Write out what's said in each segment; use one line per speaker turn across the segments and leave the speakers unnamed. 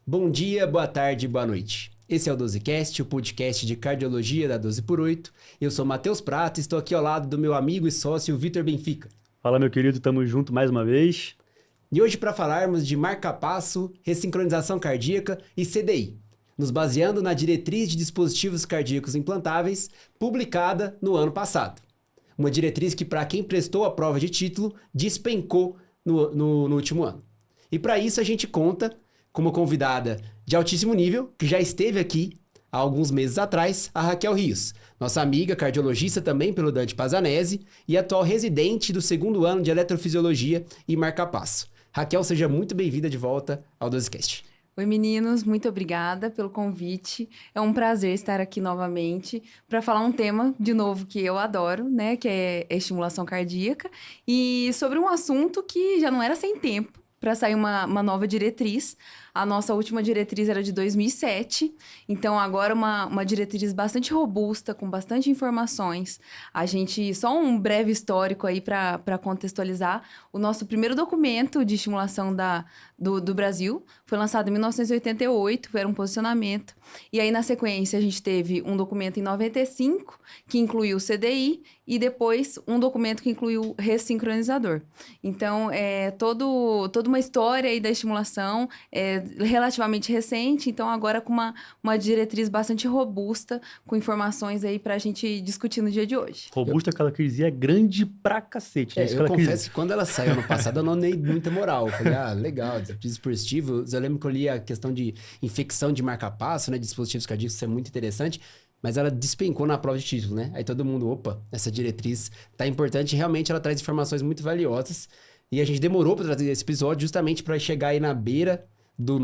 Bom dia, boa tarde, boa noite. Esse é o 12Cast, o podcast de cardiologia da 12 por 8. Eu sou Matheus Prata e estou aqui ao lado do meu amigo e sócio Vitor Benfica.
Fala, meu querido, tamo junto mais uma vez.
E hoje para falarmos de marca-passo, ressincronização cardíaca e CDI, nos baseando na diretriz de dispositivos cardíacos implantáveis, publicada no ano passado. Uma diretriz que, para quem prestou a prova de título, despencou no último ano. E para isso a gente conta com uma convidada de altíssimo nível, que já esteve aqui há alguns meses atrás, a Raquel Rios, nossa amiga cardiologista também pelo Dante Pazanese e atual residente do segundo ano de Eletrofisiologia e Marca-Passo. Raquel, seja muito bem-vinda de volta ao 12Cast.
Oi, meninos, muito obrigada pelo convite. É um prazer estar aqui novamente para falar um tema, de novo, que eu adoro, né? Que é estimulação cardíaca. E sobre um assunto que já não era sem tempo para sair uma nova diretriz. A nossa última diretriz era de 2007, então agora uma diretriz bastante robusta, com bastante informações. Só um breve histórico aí para contextualizar. O nosso primeiro documento de estimulação do Brasil foi lançado em 1988, era um posicionamento. E aí, na sequência, a gente teve um documento em 95, que incluiu o CDI, e depois um documento que incluiu o ressincronizador. Então, toda uma história aí da estimulação, relativamente recente, então agora com uma diretriz bastante robusta, com informações aí pra gente discutir no dia de hoje.
Robusta, aquela crise é grande pra cacete.
Eu confesso que quando ela saiu ano passado, eu não dei muita moral. Eu falei, legal, dispositivo. Eu lembro que eu li a questão de infecção de marca-passo, né, dispositivos cardíacos, isso é muito interessante, mas ela despencou na prova de título, né? Aí todo mundo, opa, essa diretriz tá importante, realmente ela traz informações muito valiosas, e a gente demorou para trazer esse episódio justamente para chegar aí na beira do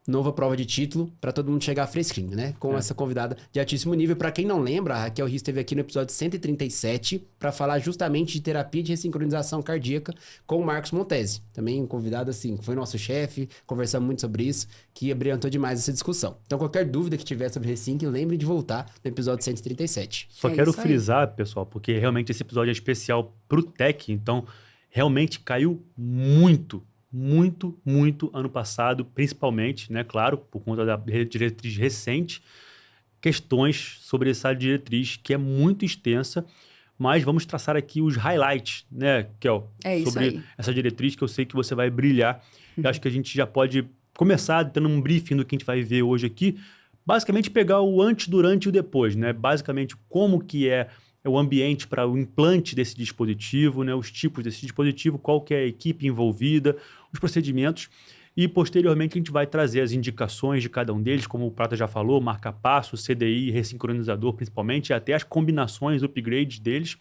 nova prova de título, para todo mundo chegar fresquinho, né? Com essa convidada de altíssimo nível. Para quem não lembra, a Raquel Rios esteve aqui no episódio 137 para falar justamente de terapia de ressincronização cardíaca com o Marcos Montesi. Também um convidado, assim, foi nosso chefe, conversamos muito sobre isso, que abrilhantou demais essa discussão. Então, qualquer dúvida que tiver sobre Ressync, lembrem de voltar no episódio 137.
Só quero frisar, pessoal, porque realmente esse episódio é especial pro Tech, então realmente caiu muito ano passado, principalmente, né, claro, por conta da diretriz recente, questões sobre essa diretriz que é muito extensa, mas vamos traçar aqui os highlights, né, Kel? Sobre essa diretriz que eu sei que você vai brilhar. Eu acho que a gente já pode começar dando um briefing do que a gente vai ver hoje aqui, basicamente pegar o antes, durante e o depois, né, basicamente como que é o ambiente para o implante desse dispositivo, né, os tipos desse dispositivo, qual que é a equipe envolvida, os procedimentos, e posteriormente a gente vai trazer as indicações de cada um deles, como o Prata já falou, marca-passo, CDI, ressincronizador principalmente, e até as combinações, upgrades deles,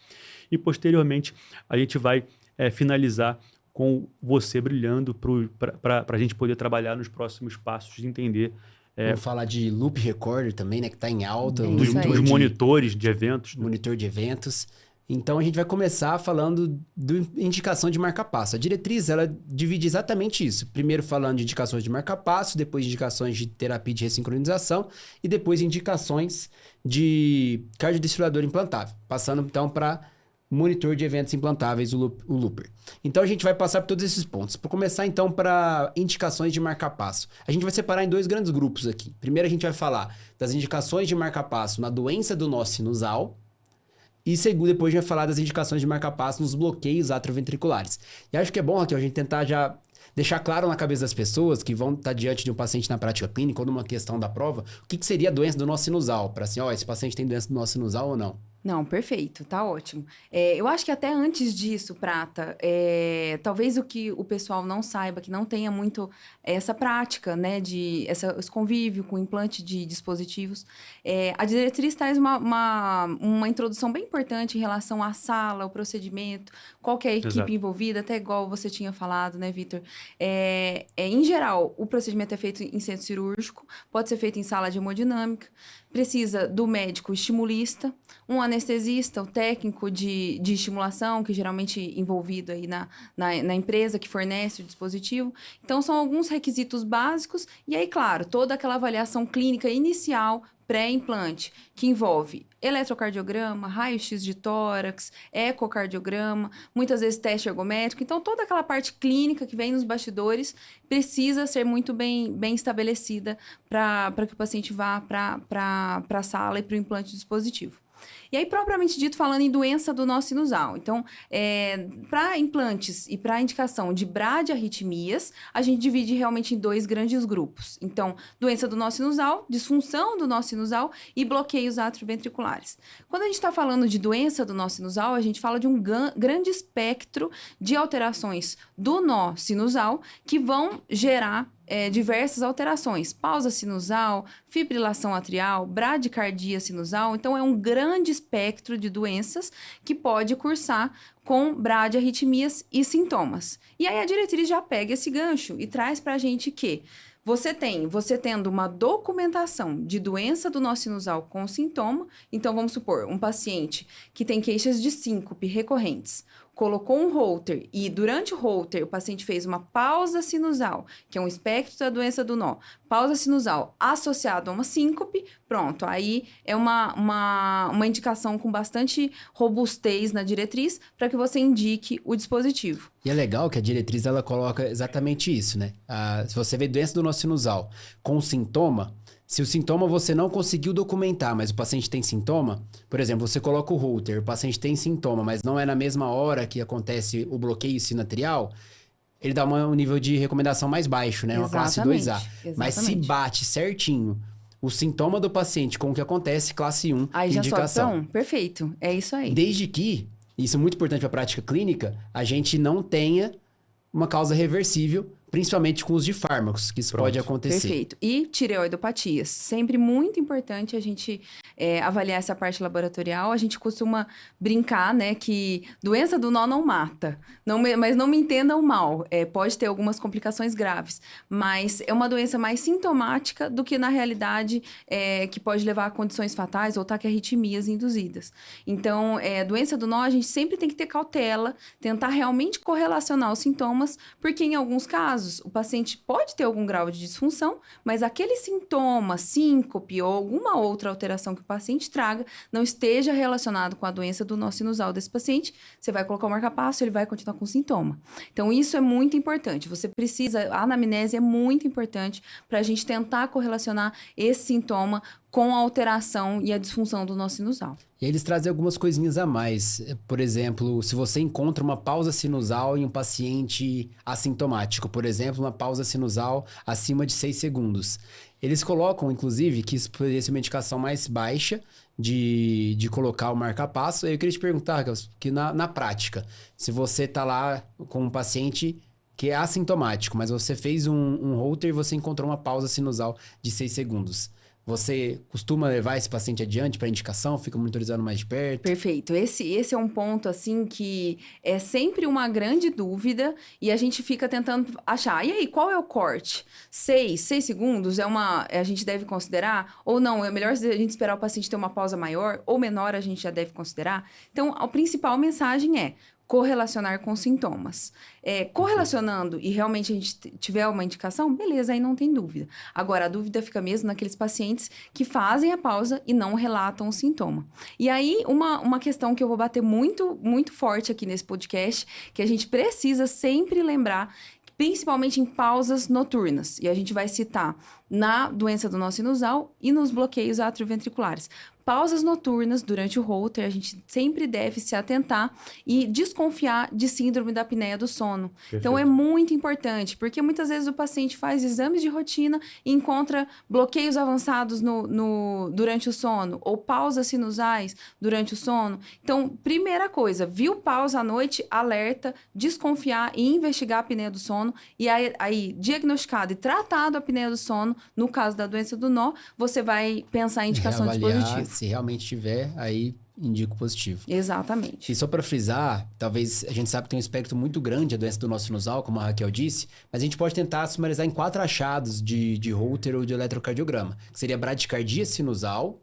e posteriormente a gente vai finalizar com você brilhando para a gente poder trabalhar nos próximos passos e entender.
Vamos falar de loop recorder também, né? Que tá em alta.
Dos monitores de eventos.
Monitor de eventos. Então, a gente vai começar falando de indicação de marca-passo. A diretriz, ela divide exatamente isso. Primeiro falando de indicações de marca-passo, depois indicações de terapia de ressincronização e depois indicações de cardiodesfibrilador implantável. Passando, então, para monitor de eventos implantáveis, o Looper. Então, a gente vai passar por todos esses pontos. Para começar, então, para indicações de marca-passo. A gente vai separar em dois grandes grupos aqui. Primeiro, a gente vai falar das indicações de marca-passo na doença do nó sinusal. E segundo, depois a gente vai falar das indicações de marca-passo nos bloqueios atrioventriculares. E acho que é bom, Raquel, a gente tentar já deixar claro na cabeça das pessoas que vão estar diante de um paciente na prática clínica ou numa questão da prova, o que seria a doença do nó sinusal. Para assim, esse paciente tem doença do nó sinusal ou não?
Não, perfeito, tá ótimo. Eu acho que até antes disso, Prata, talvez o que o pessoal não saiba, que não tenha muito essa prática, né, esse convívio com implante de dispositivos, a diretriz traz uma introdução bem importante em relação à sala, ao procedimento, qual que é a equipe envolvida, até igual você tinha falado, né, Vitor? Em geral, o procedimento é feito em centro cirúrgico, pode ser feito em sala de hemodinâmica, precisa do médico estimulista, um anestesista, o técnico de estimulação, que geralmente envolvido aí na empresa que fornece o dispositivo. Então, são alguns requisitos básicos. E aí, claro, toda aquela avaliação clínica inicial pré-implante, que envolve eletrocardiograma, raio-x de tórax, ecocardiograma, muitas vezes teste ergométrico. Então, toda aquela parte clínica que vem nos bastidores precisa ser muito bem estabelecida para que o paciente vá para a sala e para o implante do dispositivo. E aí, propriamente dito, falando em doença do nó sinusal. Então, para implantes e para indicação de bradiarritmias, a gente divide realmente em 2 grandes grupos. Então, doença do nó sinusal, disfunção do nó sinusal e bloqueios atrioventriculares. Quando a gente está falando de doença do nó sinusal, a gente fala de um grande espectro de alterações do nó sinusal que vão gerar diversas alterações, pausa sinusal, fibrilação atrial, bradicardia sinusal. Então, é um grande espectro de doenças que pode cursar com bradiarritmias e sintomas. E aí, a diretriz já pega esse gancho e traz para a gente que você tendo uma documentação de doença do nó sinusal com sintoma. Então, vamos supor, um paciente que tem queixas de síncope recorrentes, colocou um Holter e durante o Holter o paciente fez uma pausa sinusal, que é um espectro da doença do nó, pausa sinusal associada a uma síncope, pronto, aí é uma indicação com bastante robustez na diretriz para que você indique o dispositivo.
E é legal que a diretriz ela coloca exatamente isso, né? Se você vê doença do nó sinusal com sintoma, se o sintoma você não conseguiu documentar, mas o paciente tem sintoma, por exemplo, você coloca o Holter, o paciente tem sintoma, mas não é na mesma hora que acontece o bloqueio sinoatrial, ele dá um nível de recomendação mais baixo, né? Uma classe 2A.
Exatamente.
Mas se bate certinho o sintoma do paciente com o que acontece, classe 1,
aí já
indicação.
sobe, perfeito, é isso aí.
Desde que, isso é muito importante para a prática clínica, a gente não tenha uma causa reversível, principalmente com os de fármacos, que isso pode acontecer.
Perfeito. E tireoidopatias. Sempre muito importante a gente avaliar essa parte laboratorial. A gente costuma brincar, né, que doença do nó não mata. Mas não me entendam mal. Pode ter algumas complicações graves. Mas é uma doença mais sintomática do que, na realidade, que pode levar a condições fatais ou taquiarritmias induzidas. Então, doença do nó, a gente sempre tem que ter cautela, tentar realmente correlacionar os sintomas, porque em alguns casos, o paciente pode ter algum grau de disfunção, mas aquele sintoma, síncope ou alguma outra alteração que o paciente traga não esteja relacionado com a doença do nó sinusal desse paciente, você vai colocar o marca-passo, ele vai continuar com sintoma. Então, isso é muito importante. A anamnese é muito importante para a gente tentar correlacionar esse sintoma com a alteração e a disfunção do nó sinusal.
E aí eles trazem algumas coisinhas a mais. Por exemplo, se você encontra uma pausa sinusal em um paciente assintomático, por exemplo, uma pausa sinusal acima de 6 segundos. Eles colocam, inclusive, que isso poderia ser uma indicação mais baixa de colocar o marca-passo. Eu queria te perguntar, que na prática, se você está lá com um paciente que é assintomático, mas você fez um Holter e você encontrou uma pausa sinusal de 6 segundos. Você costuma levar esse paciente adiante para indicação? Fica monitorizando mais de perto?
Perfeito. Esse é um ponto, assim, que é sempre uma grande dúvida e a gente fica tentando achar. E aí, qual é o corte? 6 segundos a gente deve considerar? Ou não? É melhor a gente esperar o paciente ter uma pausa maior ou menor, a gente já deve considerar? Então, a principal mensagem é correlacionar com sintomas. Correlacionando e realmente a gente tiver uma indicação, beleza, aí não tem dúvida. Agora, a dúvida fica mesmo naqueles pacientes que fazem a pausa e não relatam o sintoma. E aí, uma questão que eu vou bater muito, muito forte aqui nesse podcast, que a gente precisa sempre lembrar, principalmente em pausas noturnas. E a gente vai citar na doença do nó sinusal e nos bloqueios atrioventriculares. Pausas noturnas durante o Holter, a gente sempre deve se atentar e desconfiar de síndrome da apneia do sono. Perfeito. Então, é muito importante, porque muitas vezes o paciente faz exames de rotina e encontra bloqueios avançados durante o sono, ou pausas sinusais durante o sono. Então, primeira coisa, viu pausa à noite, alerta, desconfiar e investigar a apneia do sono. E aí diagnosticado e tratado a apneia do sono, no caso da doença do nó, você vai pensar em indicação de dispositivo.
Se realmente tiver, aí indico positivo.
Exatamente.
E só para frisar, talvez a gente sabe que tem um espectro muito grande a doença do nó sinusal, como a Raquel disse, mas a gente pode tentar sumarizar em 4 achados de Holter ou de eletrocardiograma, que seria a bradicardia sinusal,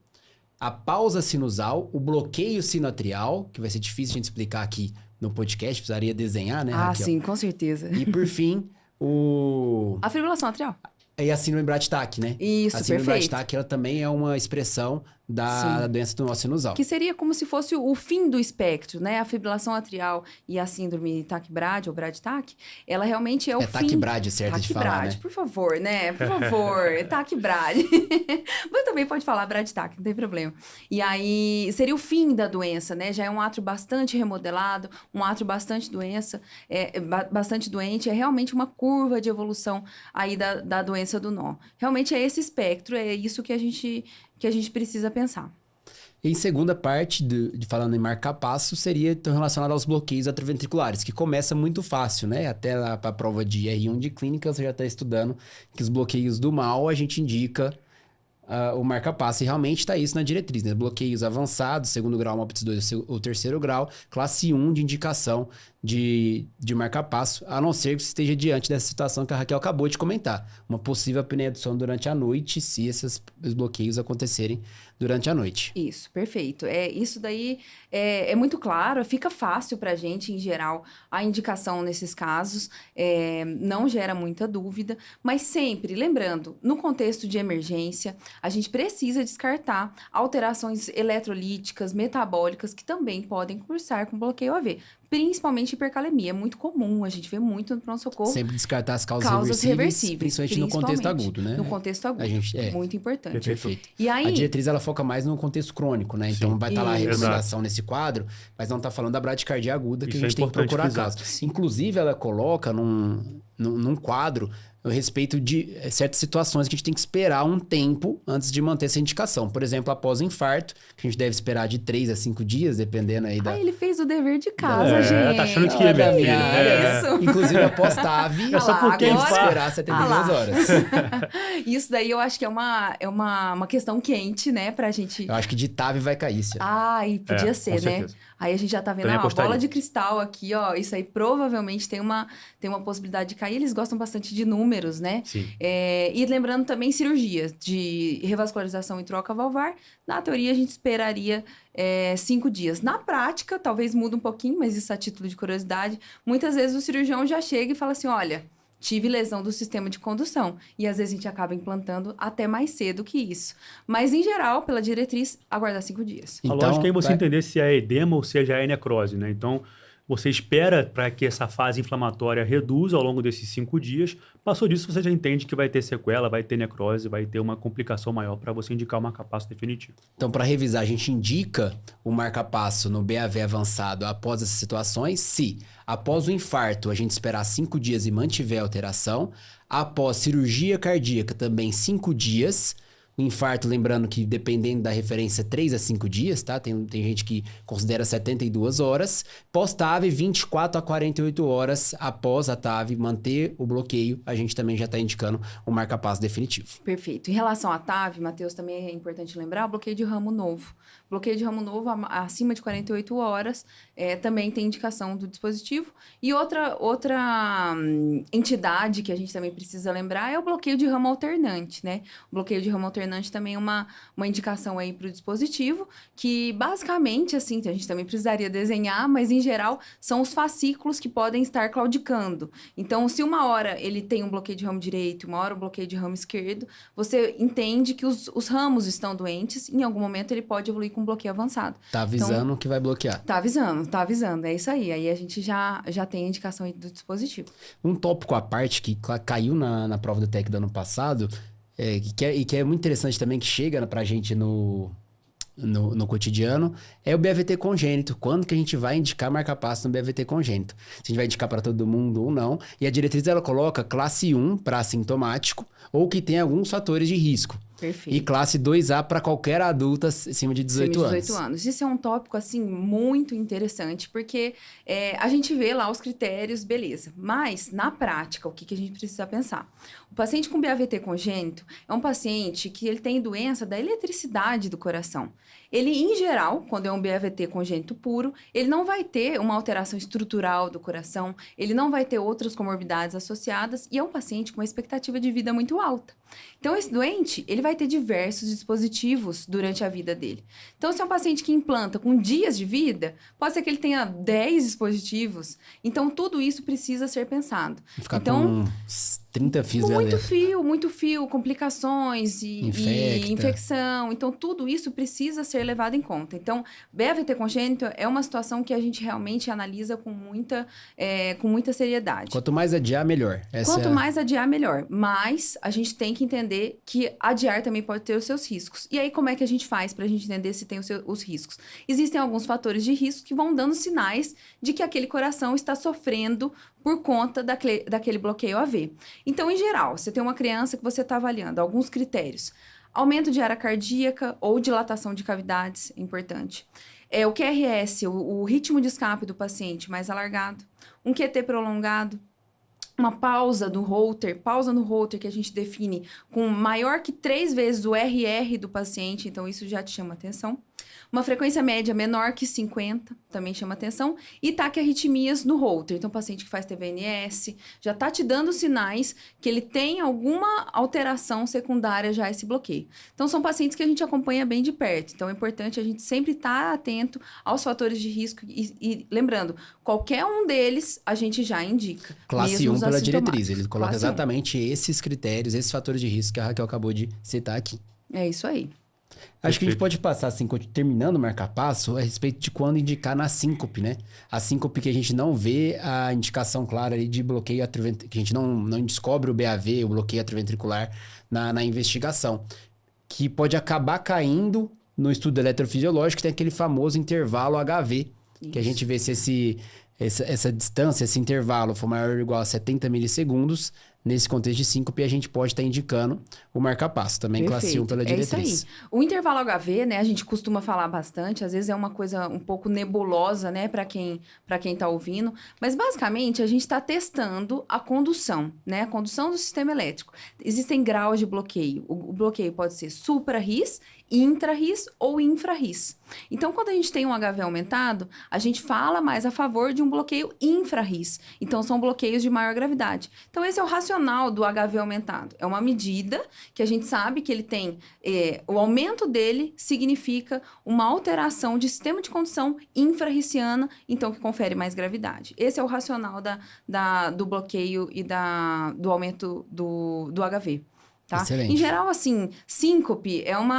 a pausa sinusal, o bloqueio sinoatrial, que vai ser difícil a gente explicar aqui no podcast, precisaria desenhar, né, Raquel?
Sim, com certeza.
E por fim,
a fibrilação atrial.
E a síndrome Brady-Tach, né?
Isso,
A síndrome
perfeito.
Brady-Tach, ela também é uma expressão da doença do nó sinusal.
Que seria como se fosse o fim do espectro, né? A fibrilação atrial e a síndrome Tach-Brady ou Brady-Tach, ela realmente é o fim...
Tach-Brady, certo de falar,
Tach-Brady,
né?
por favor, né? Por favor, Tach-Brady. Mas também pode falar Brady-Tach, não tem problema. E aí, seria o fim da doença, né? Já é um átrio bastante remodelado, um átrio bastante bastante doente, é realmente uma curva de evolução aí da doença do nó. Realmente é esse espectro, é isso que a gente precisa pensar.
E em segunda parte, de falando em marca-passo, seria então, relacionado aos bloqueios atrioventriculares, que começa muito fácil, né? Até lá para a prova de R1 de clínica, você já está estudando que os bloqueios do mal, a gente indica o marca-passo. E realmente está isso na diretriz, né? Bloqueios avançados, segundo grau, MOPTS 2 ou terceiro grau, classe 1 de indicação de marca-passo, a não ser que você esteja diante dessa situação que a Raquel acabou de comentar. Uma possível apneia do sono durante a noite, se esses bloqueios acontecerem durante a noite.
Isso, perfeito. Isso daí é muito claro, fica fácil para a gente, em geral, a indicação nesses casos, não gera muita dúvida, mas sempre, lembrando, no contexto de emergência, a gente precisa descartar alterações eletrolíticas, metabólicas, que também podem cursar com bloqueio AV. Principalmente hipercalemia. É muito comum, a gente vê muito no pronto-socorro.
Sempre descartar as causas reversíveis, principalmente no contexto agudo, né?
No contexto agudo. Muito importante.
Perfeito.
E aí,
a diretriz, ela foca mais no contexto crônico, né? Então, vai estar lá a recomendação nesse quadro, mas não está falando da bradicardia aguda, que a gente tem que procurar casos. Inclusive, ela coloca num quadro a respeito de certas situações que a gente tem que esperar um tempo antes de manter essa indicação. Por exemplo, após o infarto, que a gente deve esperar de 3 a 5 dias, dependendo aí da...
ele fez o dever de casa, gente.
Tá achando que é, minha filha?
Isso.
Inclusive, após TAV,
só porque
tem que
agora...
esperar 72 horas.
Isso daí eu acho que é uma questão quente, né, pra gente...
Eu acho que de TAV vai cair, Cia.
E podia ser, né?
Certeza.
Aí a gente já tá vendo a bola de cristal aqui, ó. Isso aí provavelmente tem uma possibilidade de cair. Eles gostam bastante de números, né?
Sim.
E lembrando também cirurgias de revascularização e troca valvar. Na teoria, a gente esperaria 5 dias. Na prática, talvez mude um pouquinho, mas isso a título de curiosidade. Muitas vezes o cirurgião já chega e fala assim, olha... Tive lesão do sistema de condução. E às vezes a gente acaba implantando até mais cedo que isso. Mas, em geral, pela diretriz, aguardar 5 dias.
Então, a lógica é você entender se é edema ou se já é necrose, né? Então, você espera para que essa fase inflamatória reduza ao longo desses 5 dias. Passou disso, você já entende que vai ter sequela, vai ter necrose, vai ter uma complicação maior para você indicar o marca-passo definitivo.
Então, para revisar, a gente indica o marca-passo no BAV avançado após essas situações, se após o infarto a gente esperar 5 dias e mantiver a alteração, após cirurgia cardíaca também 5 dias, o infarto, lembrando que dependendo da referência, 3 a 5 dias, tá? Tem gente que considera 72 horas. Pós-TAV, 24 a 48 horas após a TAV manter o bloqueio, a gente também já está indicando o marca-passo definitivo.
Perfeito. Em relação à TAV, Matheus, também é importante lembrar o bloqueio de ramo novo. Bloqueio de ramo novo acima de 48 horas também tem indicação do dispositivo. E outra entidade que a gente também precisa lembrar é o bloqueio de ramo alternante, né? O bloqueio de ramo alternante também é uma indicação aí para o dispositivo, que basicamente, assim, a gente também precisaria desenhar, mas em geral são os fascículos que podem estar claudicando. Então, se uma hora ele tem um bloqueio de ramo direito, uma hora um bloqueio de ramo esquerdo, você entende que os ramos estão doentes, em algum momento ele pode evoluir com um bloqueio avançado.
Tá avisando que vai bloquear.
Tá avisando, é isso aí. Aí a gente já tem a indicação aí do dispositivo.
Um tópico à parte que caiu na prova do TEC do ano passado, que é muito interessante também, que chega pra gente no cotidiano, é o BAVT congênito. Quando que a gente vai indicar marca-passo no BAVT congênito? Se a gente vai indicar para todo mundo ou não. E a diretriz, ela coloca classe 1 para assintomático ou que tem alguns fatores de risco.
Perfeito.
E classe 2A para qualquer adulta acima de 18
anos. Isso é um tópico, assim, muito interessante, porque a gente vê lá os critérios, beleza. Mas, na prática, o que a gente precisa pensar? O paciente com BAVT congênito é um paciente que ele tem doença da eletricidade do coração. Ele, em geral, quando é um BAVT congênito puro, ele não vai ter uma alteração estrutural do coração, ele não vai ter outras comorbidades associadas, e é um paciente com uma expectativa de vida muito alta. Então, esse doente, ele vai vai ter diversos dispositivos durante a vida dele. Então, se é um paciente que implanta com dias de vida, pode ser que ele tenha 10 dispositivos. Então, tudo isso precisa ser pensado.
Ficar
Então,
com 30 fios
muito fio, complicações e infecção. Então, tudo isso precisa ser levado em conta. Então, BAVT congênito é uma situação que a gente realmente analisa com muita seriedade.
Quanto mais adiar, melhor.
Quanto mais adiar, melhor. Mas a gente tem que entender que adiar também pode ter os seus riscos. E aí, como é que a gente faz para a gente entender se tem os riscos? Existem alguns fatores de risco que vão dando sinais de que aquele coração está sofrendo por conta daquele bloqueio AV. Então, em geral, você tem uma criança que você está avaliando alguns critérios. Aumento de área cardíaca ou dilatação de cavidades, é importante. O QRS, o ritmo de escape do paciente mais alargado. Um QT prolongado. Uma pausa no Holter que a gente define com maior que 3 vezes o RR do paciente, então isso já te chama atenção. Uma frequência média menor que 50, também chama atenção. E taquiarritmias no Holter. Então, o paciente que faz TVNS já está te dando sinais que ele tem alguma alteração secundária já a esse bloqueio. Então, são pacientes que a gente acompanha bem de perto. Então, é importante a gente sempre estar atento aos fatores de risco. E lembrando, qualquer um deles a gente já indica.
Classe 1 pela diretriz. Ele coloca
Classe
exatamente esses critérios, esses fatores de risco que a Raquel acabou de citar aqui.
É isso aí.
Acho que a gente pode passar, assim, terminando o marca-passo, a respeito de quando indicar na síncope, né? A síncope que a gente não vê a indicação clara ali de bloqueio atrioventricular, que a gente não descobre o BAV, o bloqueio atrioventricular na investigação. Que pode acabar caindo no estudo eletrofisiológico, tem aquele famoso intervalo HV, que a gente vê se essa distância, esse intervalo for maior ou igual a 70 milissegundos. Nesse contexto de síncope, a gente pode estar indicando o marca-passo, também classe 1 pela diretriz.
É isso aí. O intervalo HV, né, a gente costuma falar bastante, às vezes é uma coisa um pouco nebulosa, né, para quem tá ouvindo, mas basicamente a gente está testando a condução, né, a condução do sistema elétrico. Existem graus de bloqueio. O bloqueio pode ser supra-RIS, intra-RIS ou infra-RIS. Então, quando a gente tem um HV aumentado, a gente fala mais a favor de um bloqueio infra-RIS. Então, são bloqueios de maior gravidade. Então, esse é o racional do HV aumentado. É uma medida que a gente sabe que ele tem... o aumento dele significa uma alteração de sistema de condução infra-RISiana, então, que confere mais gravidade. Esse é o racional do bloqueio e do aumento do HV. Tá?
Excelente.
Em geral, assim, síncope é um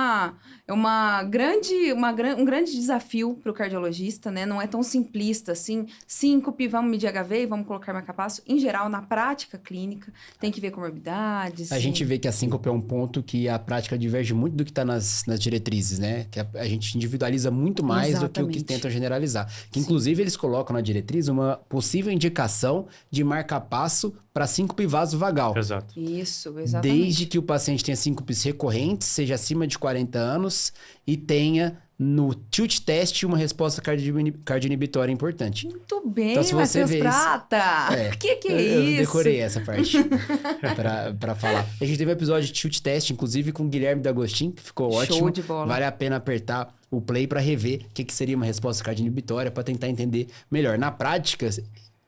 grande desafio para o cardiologista, né? Não é tão simplista assim. Síncope, vamos medir HV e vamos colocar marca-passo. Em geral, na prática clínica, tem que ver comorbidades.
A gente vê que a síncope é um ponto que a prática diverge muito do que está nas diretrizes, né? Que a gente individualiza muito mais do que o que tentam generalizar. Que, inclusive, eles colocam na diretriz uma possível indicação de marca-passo para síncope vasovagal.
Exato.
Isso, exatamente.
Desde que o paciente tenha síncopes recorrentes, seja acima de 40 anos e tenha no tilt test uma resposta cardioinibitória importante.
Muito bem,
então, se você
Matheus
vê
Prata! Que é
eu
isso?
Eu decorei essa parte para falar. A gente teve um episódio de tilt test, inclusive com o Guilherme D'Agostin, que ficou ótimo.
Show de bola.
Vale a pena apertar o play para rever o que seria uma resposta cardioinibitória para tentar entender melhor. Na prática,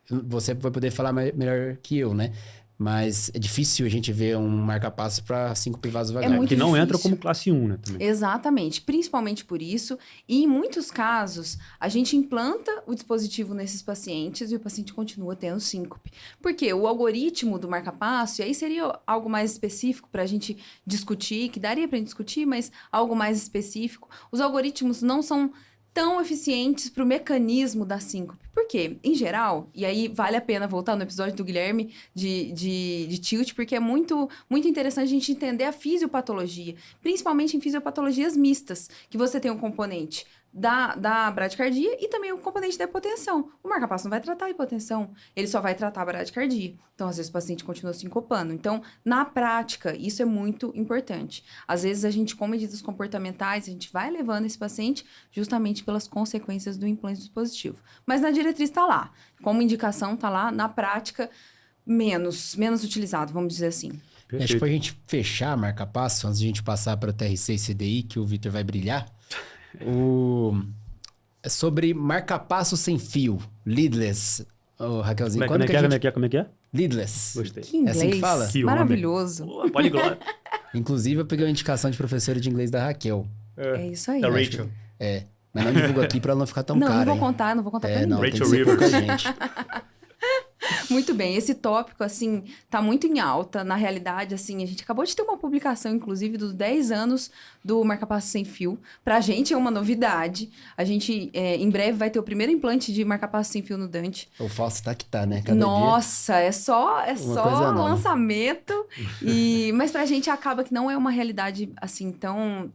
você vai poder falar melhor que eu, né? Mas é difícil a gente ver um marca-passo para síncope vasovagal.
É muito
que não
difícil.
entra como classe 1, né? Também.
Exatamente, principalmente por isso. E em muitos casos, a gente implanta o dispositivo nesses pacientes e o paciente continua tendo síncope. Porque o algoritmo do marca-passo, e aí seria algo mais específico para a gente discutir, que daria para a gente discutir, mas algo mais específico. Os algoritmos não são tão eficientes para o mecanismo da síncope. Por quê? Em geral, e aí vale a pena voltar no episódio do Guilherme de tilt, porque é muito, muito interessante a gente entender a fisiopatologia, principalmente em fisiopatologias mistas, que você tem um componente da bradicardia e também o componente da hipotensão. O marca-passo não vai tratar a hipotensão, ele só vai tratar a bradicardia. Então, às vezes, o paciente continua sincopando. Então, na prática, isso é muito importante. Às vezes, a gente, com medidas comportamentais, a gente vai levando esse paciente justamente pelas consequências do implante do dispositivo. Mas na diretriz está lá. Como indicação está lá, na prática, menos utilizado, vamos dizer assim.
Acho que para a gente fechar marca-passo, antes de a gente passar para o TRC e CDI, que o Vitor vai brilhar, sobre marca-passo sem fio, leadless. Raquelzinho,
Como é que é?
Leadless.
Gostei.
Que inglês
É assim que fala?
maravilhoso.
Pô, poliglota.
Inclusive, eu peguei uma indicação de professora de inglês da Raquel.
É isso aí.
Da Rachel.
Mas não divulgo aqui pra ela não ficar tão
Não,
cara,
não vou
hein?
contar, não vou contar pra ninguém.
Não, tem que
Rachel
ser pouca
Rivers.
gente.
Muito bem, esse tópico, assim, tá muito em alta. Na realidade, assim, a gente acabou de ter uma publicação, inclusive, dos 10 anos do marca-passo sem fio. Pra gente é uma novidade. A gente, em breve, vai ter o primeiro implante de marca-passo sem fio no Dante.
O falso tá que tá, né? Cada
Nossa, é só
coisa nova.
lançamento. Mas pra gente acaba que não é uma realidade, assim, tão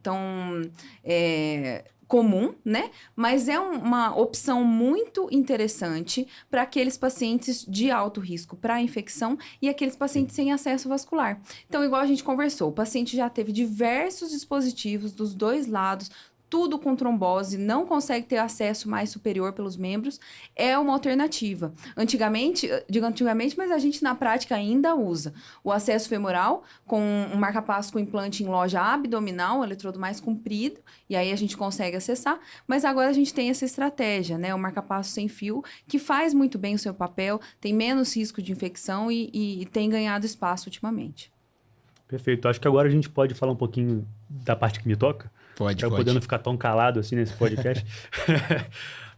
comum, né? Mas é uma opção muito interessante para aqueles pacientes de alto risco para infecção e aqueles pacientes sem acesso vascular. Então, igual a gente conversou, o paciente já teve diversos dispositivos dos dois lados, tudo com trombose, não consegue ter acesso mais superior pelos membros, é uma alternativa. Digo antigamente, mas a gente na prática ainda usa o acesso femoral com um marca-passo com implante em loja abdominal, um eletrodo mais comprido, e aí a gente consegue acessar, mas agora a gente tem essa estratégia, né? O marca-passo sem fio, que faz muito bem o seu papel, tem menos risco de infecção e tem ganhado espaço ultimamente.
Perfeito. Acho que agora a gente pode falar um pouquinho da parte que me toca.
Pode.
Eu podendo ficar tão calado assim nesse podcast.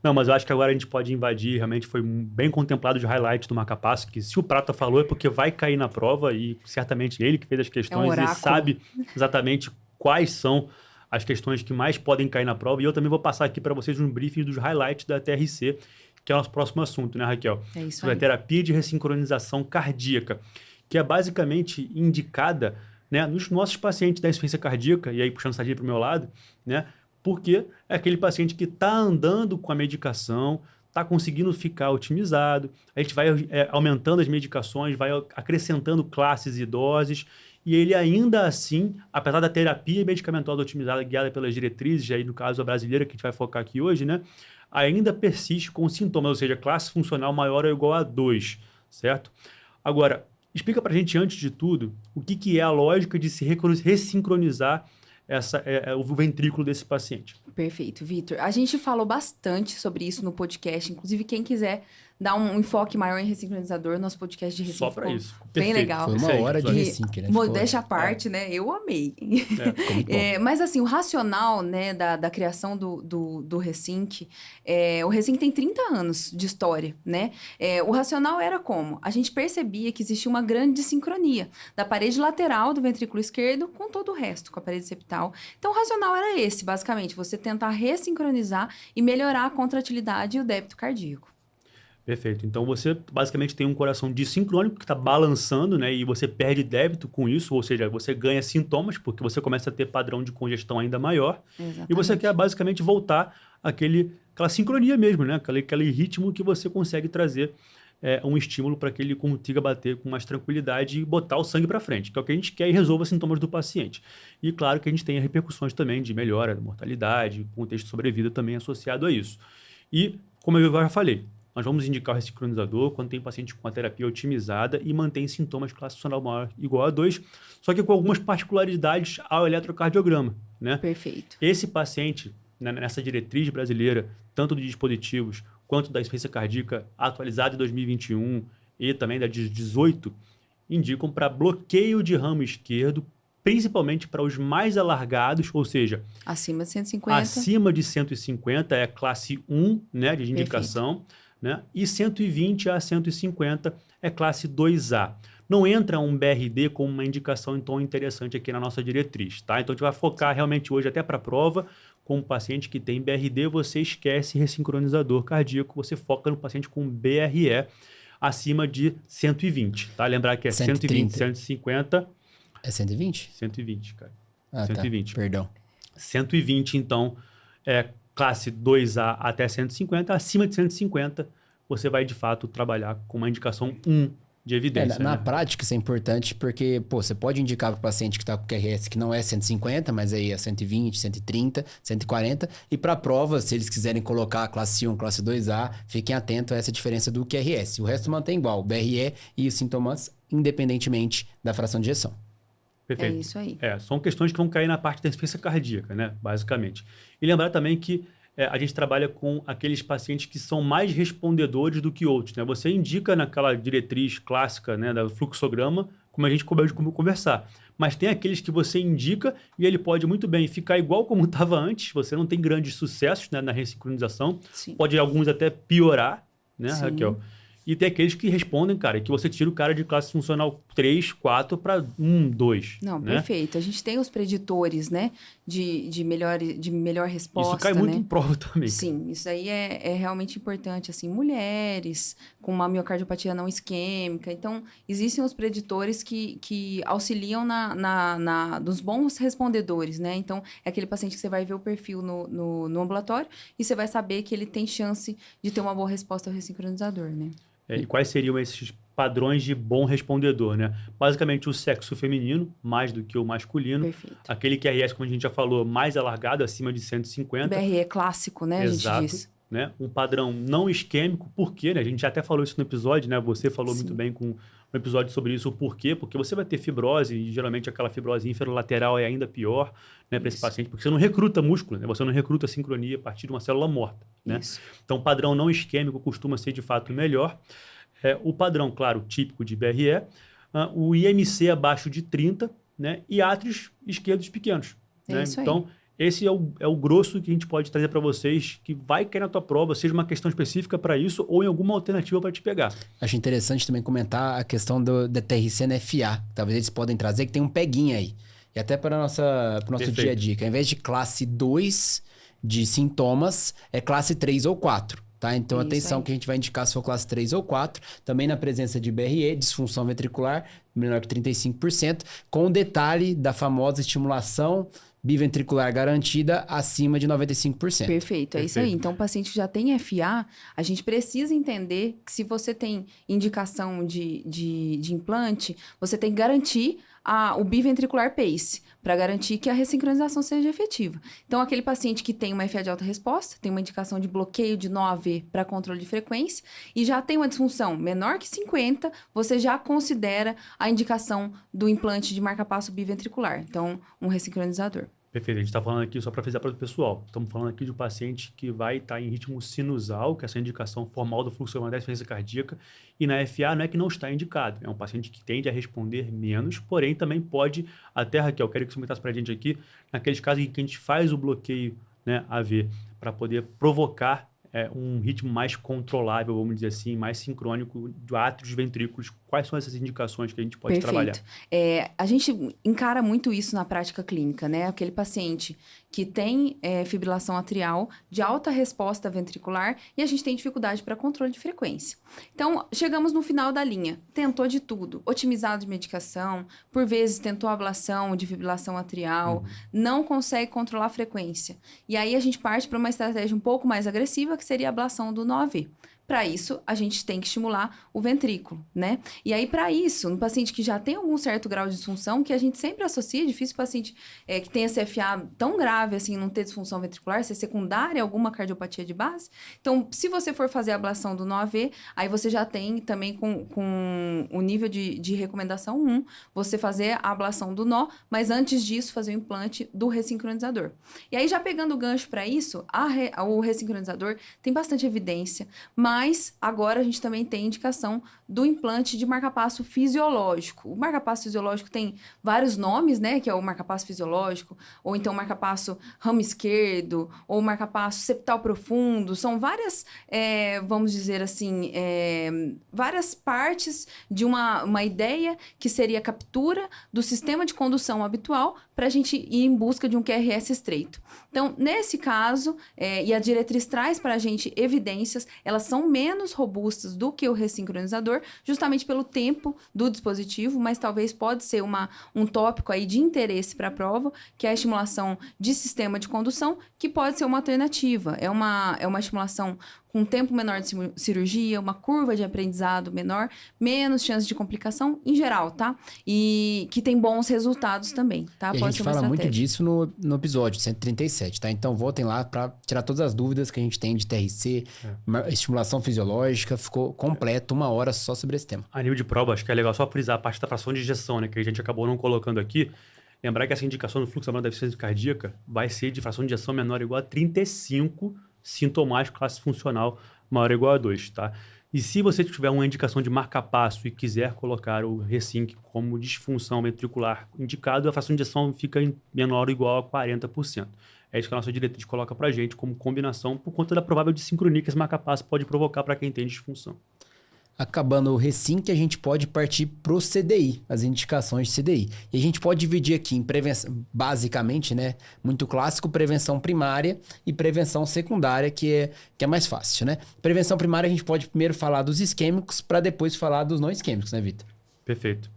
Não, mas eu acho que agora a gente pode invadir. Realmente foi bem contemplado de highlight do marca-passo, que se o Prata falou é porque vai cair na prova e certamente ele que fez as questões e
oráculo.
sabe exatamente quais são as questões que mais podem cair na prova. E eu também vou passar aqui para vocês um briefing dos highlights da TRC, que é o nosso próximo assunto, né, Raquel?
É isso
Sobre
aí.
a terapia de ressincronização cardíaca, que é basicamente indicada, né, nos nossos pacientes da insuficiência cardíaca, e aí puxando sardinha para o meu lado, né, porque é aquele paciente que está andando com a medicação, está conseguindo ficar otimizado, a gente vai aumentando as medicações, vai acrescentando classes e doses, e ele ainda assim, apesar da terapia medicamentosa otimizada guiada pelas diretrizes, aí no caso a brasileira que a gente vai focar aqui hoje, né, ainda persiste com sintomas, ou seja, classe funcional maior ou igual a 2, certo? Agora, explica pra gente, antes de tudo, o que é a lógica de se ressincronizar o ventrículo desse paciente.
Perfeito, Vitor. A gente falou bastante sobre isso no podcast. Inclusive, quem quiser dar um enfoque maior em ressincronizador, nosso podcast de
Só
Ressync
para
ficou
isso.
bem
Perfeito.
legal.
Foi uma hora de
E
Ressync, né?
modéstia à parte, né? Eu amei.
Ficou muito bom.
Mas assim, o racional, né, da criação do Ressync, o Ressync tem 30 anos de história, né? O racional era como? A gente percebia que existia uma grande desincronia da parede lateral do ventrículo esquerdo com todo o resto, com a parede septal. Então, o racional era esse, basicamente, você tentar ressincronizar e melhorar a contratilidade e o débito cardíaco.
Perfeito. Então, você basicamente tem um coração dissincrônico que está balançando, né? E você perde débito com isso, ou seja, você ganha sintomas, porque você começa a ter padrão de congestão ainda maior.
Exatamente.
E você quer basicamente voltar àquela sincronia mesmo, né? Aquele ritmo que você consegue trazer um estímulo para que ele consiga bater com mais tranquilidade e botar o sangue para frente, que é o que a gente quer e resolva os sintomas do paciente. E claro que a gente tem repercussões também de melhora da mortalidade, contexto de sobrevida também associado a isso. E, como eu já falei, nós vamos indicar o ressincronizador quando tem paciente com a terapia otimizada e mantém sintomas de classe funcional maior igual a 2, só que com algumas particularidades ao eletrocardiograma, né?
Perfeito.
Esse paciente, nessa diretriz brasileira, tanto de dispositivos quanto da insuficiência cardíaca atualizada em 2021 e também da de 18, indicam para bloqueio de ramo esquerdo, principalmente para os mais alargados, ou seja,
Acima de 150.
acima de 150 é classe 1, né, de indicação, né, e 120 a 150 é classe 2A. Não entra um BRD como uma indicação tão interessante aqui na nossa diretriz, tá? Então, a gente vai focar realmente hoje até para a prova, com um paciente que tem BRD, você esquece ressincronizador cardíaco, você foca no paciente com BRE acima de 120, tá? Lembrar que é 120, 150...
É 120?
120, cara.
Ah,
120.
tá. Perdão.
120, então, é classe 2A até 150. Acima de 150, você vai, de fato, trabalhar com uma indicação 1 de evidência.
Na
né?
prática, isso é importante porque, você pode indicar para o paciente que está com QRS que não é 150, mas aí é 120, 130, 140. E para a prova, se eles quiserem colocar a classe 1, classe 2A, fiquem atentos a essa diferença do QRS. O resto mantém igual, o BRE e os sintomas, independentemente da fração de ejeção.
Perfeito.
É isso aí.
São questões que vão cair na parte da insuficiência cardíaca, né? Basicamente. E lembrar também que a gente trabalha com aqueles pacientes que são mais respondedores do que outros, né? Você indica naquela diretriz clássica, né, do fluxograma, como a gente acabou de conversar. Mas tem aqueles que você indica e ele pode muito bem ficar igual como estava antes, você não tem grandes sucessos, né, na ressincronização,
Sim.
pode alguns até piorar, né,
Sim.
Raquel? E tem aqueles que respondem, cara, que você tira o cara de classe funcional 3, 4 para 1, 2.
Não,
né?
perfeito. A gente tem os preditores, né, de melhor resposta,
Isso cai muito
né?
em prova também.
Sim, isso aí é realmente importante, assim, mulheres com uma miocardiopatia não isquêmica. Então, existem os preditores que auxiliam dos bons respondedores, né? Então, é aquele paciente que você vai ver o perfil no ambulatório e você vai saber que ele tem chance de ter uma boa resposta ao ressincronizador, né?
E quais seriam esses padrões de bom respondedor, né? Basicamente, o sexo feminino, mais do que o masculino.
Perfeito.
Aquele QRS, como a gente já falou, mais alargado, acima de 150.
BRE é clássico, né?
Exato,
A gente diz.
né? Um padrão não isquêmico, por quê? Né? A gente já até falou isso no episódio, né? Você falou
Sim.
muito bem com um episódio sobre isso, o porquê? Porque você vai ter fibrose, e geralmente aquela fibrose inferolateral é ainda pior, né, para esse paciente, porque você não recruta músculo, né? Você não recruta sincronia a partir de uma célula morta, né?
Isso.
Então, o padrão não isquêmico costuma ser, de fato, melhor. O padrão, claro, típico de BRE, o IMC abaixo de 30, né? E átrios esquerdos pequenos. Né?
Isso aí.
Então, esse é o grosso que a gente pode trazer para vocês, que vai cair na tua prova, seja uma questão específica para isso ou em alguma alternativa para te pegar.
Acho interessante também comentar a questão da TRC na FA. Talvez eles podem trazer, que tem um peguinho aí. E até para o nosso
Perfeito.
dia a dia, que ao invés de classe 2 de sintomas, é classe 3 ou 4. Tá? Então,
Isso
atenção
aí.
que a gente vai indicar se for classe 3 ou 4. Também na presença de BRE, disfunção ventricular, menor que 35%, com o detalhe da famosa estimulação biventricular garantida acima de 95%.
Perfeito, é isso aí.
Perfeito.
Então, o paciente que já tem FA, a gente precisa entender que se você tem indicação de implante, você tem que garantir o biventricular pace, para garantir que a ressincronização seja efetiva. Então, aquele paciente que tem uma FA de alta resposta, tem uma indicação de bloqueio de NOAV para controle de frequência, e já tem uma disfunção menor que 50, você já considera a indicação do implante de marca-passo biventricular. Então, um ressincronizador.
Perfeito, a gente está falando aqui só para frisar para o pessoal. Estamos falando aqui de um paciente que vai estar em ritmo sinusal, que é essa indicação formal do fluxo da frequência cardíaca, e na FA não é que não está indicado, é um paciente que tende a responder menos, porém também pode, até Raquel, quero que você comentasse para a gente aqui, naqueles casos em que a gente faz o bloqueio, né, AV, para poder provocar um ritmo mais controlável, vamos dizer assim, mais sincrônico de átrios ventrículos. Quais são essas indicações que a gente pode trabalhar?
A gente encara muito isso na prática clínica, né? Aquele paciente que tem fibrilação atrial de alta resposta ventricular e a gente tem dificuldade para controle de frequência. Então, chegamos no final da linha. Tentou de tudo. Otimizado de medicação, por vezes tentou ablação de fibrilação atrial, não consegue controlar a frequência. E aí a gente parte para uma estratégia um pouco mais agressiva, que seria a ablação do NOAV. Para isso, a gente tem que estimular o ventrículo, né? E aí, para isso, no paciente que já tem algum certo grau de disfunção, que a gente sempre associa, é difícil o paciente que tem CFA tão grave, assim, não ter disfunção ventricular, ser secundária a alguma cardiopatia de base. Então, se você for fazer a ablação do NOAV, aí você já tem também com o nível de recomendação 1, você fazer a ablação do nó, mas antes disso, fazer o implante do ressincronizador. E aí, já pegando o gancho para isso, o ressincronizador tem bastante evidência, mas agora a gente também tem indicação do implante de marca-passo fisiológico. O marca-passo fisiológico tem vários nomes, né? Que é o marca-passo fisiológico, ou então marca-passo ramo esquerdo, ou marca-passo septal profundo. São várias, vamos dizer assim, várias partes de uma ideia que seria a captura do sistema de condução habitual para a gente ir em busca de um QRS estreito. Então, nesse caso, e a diretriz traz para a gente evidências, elas são menos robustas do que o ressincronizador, justamente pelo tempo do dispositivo, mas talvez pode ser um tópico aí de interesse para a prova, que é a estimulação de sistema de condução, que pode ser uma alternativa. É uma estimulação com um tempo menor de cirurgia, uma curva de aprendizado menor, menos chance de complicação em geral, tá? E que tem bons resultados também, tá?
E
Pode
a
ser
gente
uma
fala muito
estratégia.
disso no episódio 137, tá? Então voltem lá para tirar todas as dúvidas que a gente tem de TRC, estimulação fisiológica, ficou completo, 1 hora só sobre esse tema.
A nível de prova, acho que é legal só frisar a parte da fração de ejeção, né? Que a gente acabou não colocando aqui. Lembrar que essa indicação do fluxo da deficiência cardíaca vai ser de fração de ejeção menor ou igual a 35, sintomático, classe funcional maior ou igual a 2, tá? E se você tiver uma indicação de marca-passo e quiser colocar o Resync como disfunção ventricular indicado, a fração de ejeção fica em menor ou igual a 40%. É isso que a nossa diretriz coloca para a gente como combinação por conta da provável dissincronia que esse marca-passo pode provocar para quem tem disfunção.
Acabando o Resync, a gente pode partir para o CDI, as indicações de CDI. E a gente pode dividir aqui em prevenção, basicamente, né? Muito clássico, prevenção primária e prevenção secundária, que é mais fácil, né? Prevenção primária, a gente pode primeiro falar dos isquêmicos para depois falar dos não isquêmicos, né, Vitor?
Perfeito.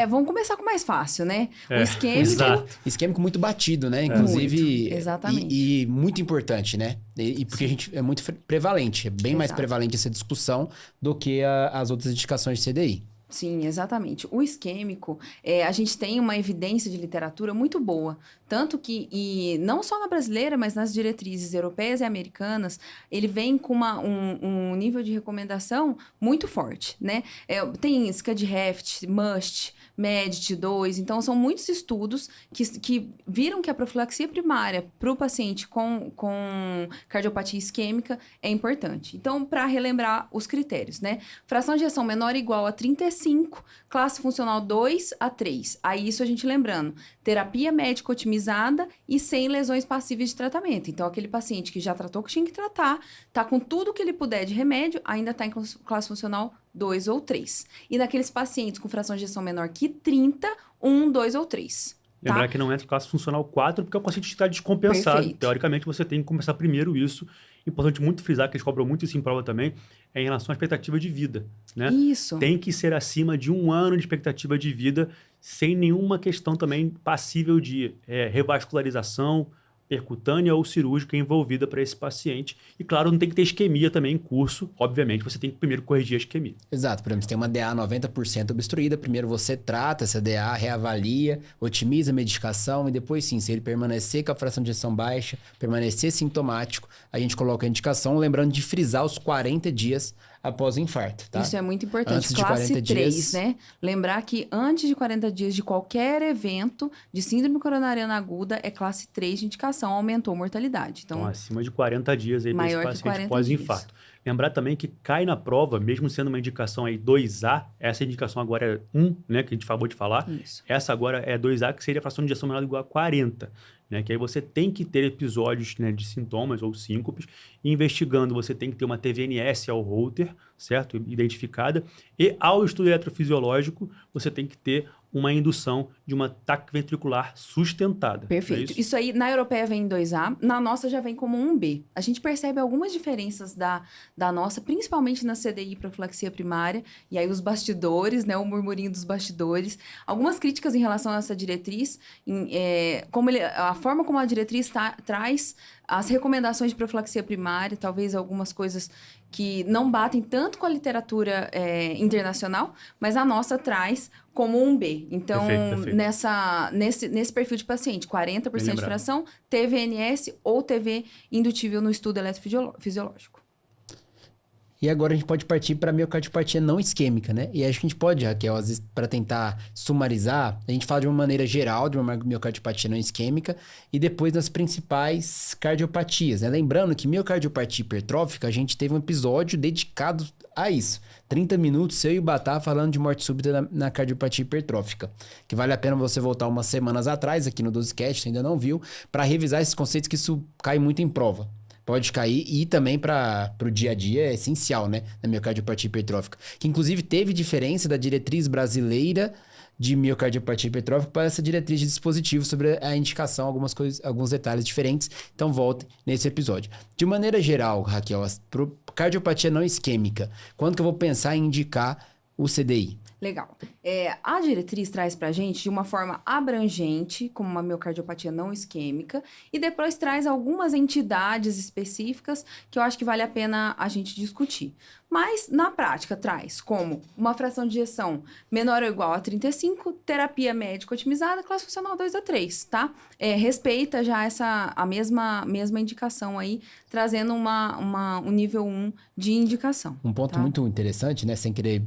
Vamos começar com o mais fácil, né? O isquêmico...
Exato.
Isquêmico muito batido, né? Inclusive...
Muito, exatamente.
E muito importante, né? E porque a gente é muito prevalente. É bem mais
Exato.
prevalente essa discussão do que as outras indicações de CDI.
Sim, exatamente. O isquêmico, a gente tem uma evidência de literatura muito boa. Tanto que, e não só na brasileira, mas nas diretrizes europeias e americanas, ele vem com um nível de recomendação muito forte, né? Tem SCD-HEFT, MUST, MEDIT-2, então são muitos estudos que viram que a profilaxia primária para o paciente com cardiopatia isquêmica é importante. Então, para relembrar os critérios, né? Fração de ejeção menor ou igual a 35, classe funcional 2 a 3. Aí isso a gente lembrando, terapia médica otimizada e sem lesões passíveis de tratamento. Então, aquele paciente que já tratou o que tinha que tratar, tá com tudo que ele puder de remédio, ainda tá em classe funcional 2 ou 3. E naqueles pacientes com fração de ejeção menor que 30, 1, 2 ou 3.
Lembrar
Tá?
que não entra classe funcional 4 porque o paciente está descompensado.
Perfeito.
Teoricamente, você tem que começar primeiro isso. Importante muito frisar, que eles cobram muito isso em prova também, é em relação à expectativa de vida, né?
Isso.
Tem que ser acima de 1 ano de expectativa de vida, sem nenhuma questão também passível de revascularização percutânea ou cirúrgica envolvida para esse paciente. E, claro, não tem que ter isquemia também em curso. Obviamente, você tem que primeiro corrigir a isquemia.
Exato. Por exemplo, se tem uma DA 90% obstruída, primeiro você trata essa DA, reavalia, otimiza a medicação e depois sim, se ele permanecer com a fração de ejeção baixa, permanecer sintomático, a gente coloca a indicação, lembrando de frisar os 40 dias após o infarto, tá?
Isso é muito importante.
Antes de
Classe
40
3,
dias.
né? Lembrar que antes de 40 dias de qualquer evento de síndrome coronariana aguda, é classe 3 de indicação, aumentou a mortalidade.
Então,
Então,
acima de 40 dias aí para esse
maior que
paciente
40
pós-infarto. Lembrar também que cai na prova, mesmo sendo uma indicação aí 2A, essa indicação agora é 1, né, que a gente acabou de falar.
isso.
Essa agora é 2A, que seria a fração de injeção menor ou igual a 40. Né, que aí você tem que ter episódios, né, de sintomas ou síncopes. E investigando, você tem que ter uma TVNS ao holter, certo? Identificada. E ao estudo eletrofisiológico, você tem que ter uma indução de uma taque ventricular sustentada.
Perfeito.
É isso?
Isso aí, na europeia vem em 2A, na nossa já vem como 1B. A gente percebe algumas diferenças da nossa, principalmente na CDI profilaxia primária, e aí os bastidores, né, o murmurinho dos bastidores. Algumas críticas em relação a essa diretriz, a forma como a diretriz traz as recomendações de profilaxia primária, talvez algumas coisas que não batem tanto com a literatura internacional, mas a nossa traz como 1B. Então,
Perfeito.
nesse perfil de paciente, 40% de
lembrado.
fração, TVNS ou TV indutível no estudo eletrofisiológico.
E agora a gente pode partir para miocardiopatia não isquêmica, né? E acho que a gente pode, Raquel, às vezes, para tentar sumarizar, a gente fala de uma maneira geral de uma miocardiopatia não isquêmica e depois das principais cardiopatias, né? Lembrando que miocardiopatia hipertrófica, a gente teve um episódio dedicado a isso. 30 minutos, eu e o Batá falando de morte súbita na cardiopatia hipertrófica. Que vale a pena você voltar umas semanas atrás, aqui no 12Cast, se ainda não viu, para revisar esses conceitos que isso cai muito em prova. Pode cair e também para o dia a dia é essencial, né? Na miocardiopatia hipertrófica. Que inclusive teve diferença da diretriz brasileira de miocardiopatia hipertrófica para essa diretriz de dispositivo sobre a indicação, algumas coisas, alguns detalhes diferentes. Então voltem nesse episódio. De maneira geral, Raquel, cardiopatia não isquêmica, quando que eu vou pensar em indicar o CDI?
Legal. A diretriz traz pra gente de uma forma abrangente, como uma miocardiopatia não isquêmica, e depois traz algumas entidades específicas que eu acho que vale a pena a gente discutir. Mas, na prática, traz como uma fração de ejeção menor ou igual a 35, terapia médica otimizada, classe funcional 2 a 3, tá? Respeita já a mesma indicação aí, trazendo um nível 1 de indicação.
Um ponto
tá?
muito interessante, né? Sem querer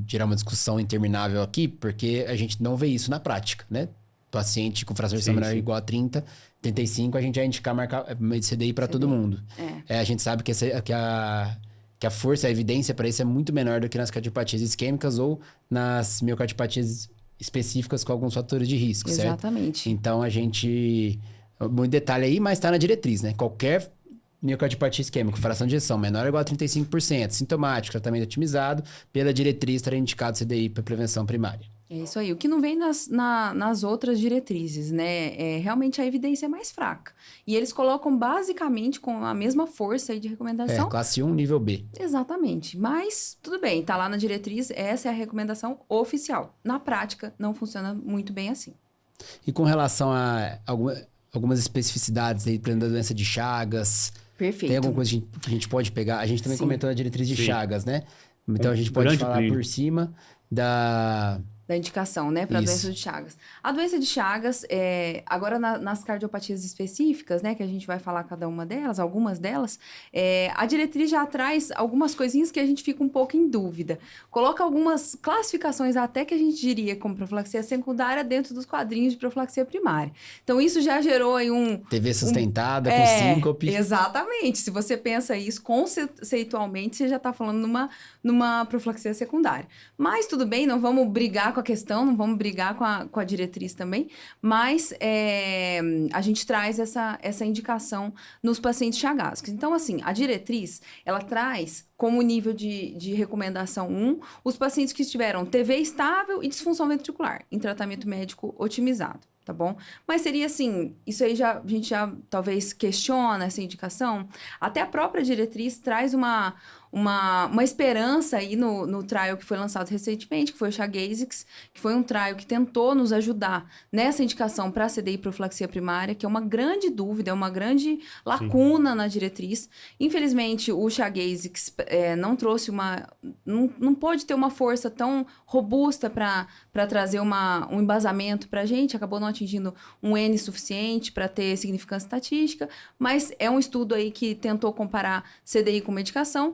gerar uma discussão interminável aqui, porque a gente não vê isso na prática, né? Paciente com fração de ejeção menor ou igual a 30, 35, a gente vai indicar marcar CDI para todo mundo. A gente sabe que que a força, a evidência para isso é muito menor do que nas cardiopatias isquêmicas ou nas miocardiopatias específicas com alguns fatores de risco, certo?
Exatamente.
Então, a gente... Muito detalhe aí, mas está na diretriz, né? Qualquer miocardiopatia isquêmica, fração de ejeção menor ou igual a 35%, sintomático, tratamento otimizado, pela diretriz estará indicado CDI para prevenção primária.
É isso aí. O que não vem nas outras diretrizes, né? Realmente a evidência é mais fraca. E eles colocam basicamente com a mesma força aí de recomendação.
Classe 1, nível B.
Exatamente. Mas tudo bem, tá lá na diretriz, essa é a recomendação oficial. Na prática, não funciona muito bem assim.
E com relação a algumas especificidades aí, por exemplo, da doença de Chagas,
Perfeito.
tem alguma coisa que a gente pode pegar? A gente também comentou a diretriz de Chagas, né? Então a gente pode
grande
falar
clínico.
por cima da
indicação, né, para a
Isso.
doença de Chagas. A doença de Chagas, agora nas cardiopatias específicas, né, que a gente vai falar cada uma delas, algumas delas, a diretriz já traz algumas coisinhas que a gente fica um pouco em dúvida. Coloca algumas classificações até que a gente diria como profilaxia secundária dentro dos quadrinhos de profilaxia primária. Então, isso já gerou aí
TV sustentada com síncope.
Exatamente. Se você pensa isso conceitualmente, você já está falando numa profilaxia secundária. Mas tudo bem, não vamos brigar com a questão, não vamos brigar com a diretriz também, mas a gente traz essa indicação nos pacientes chagásicos. Então, assim, a diretriz, ela traz como nível de recomendação 1, os pacientes que tiveram TV estável e disfunção ventricular, em tratamento médico otimizado. Tá bom? Mas seria assim, isso aí a gente já talvez questiona essa indicação. Até a própria diretriz traz uma esperança aí no trial que foi lançado recentemente, que foi o CHAGASIX, que foi um trial que tentou nos ajudar nessa indicação para CDI profilaxia primária, que é uma grande dúvida, é uma grande lacuna na diretriz. Infelizmente, o CHAGASIX não trouxe não pôde ter uma força tão robusta para trazer um embasamento para a gente, acabou não atingindo um N suficiente para ter significância estatística, mas é um estudo aí que tentou comparar CDI com medicação.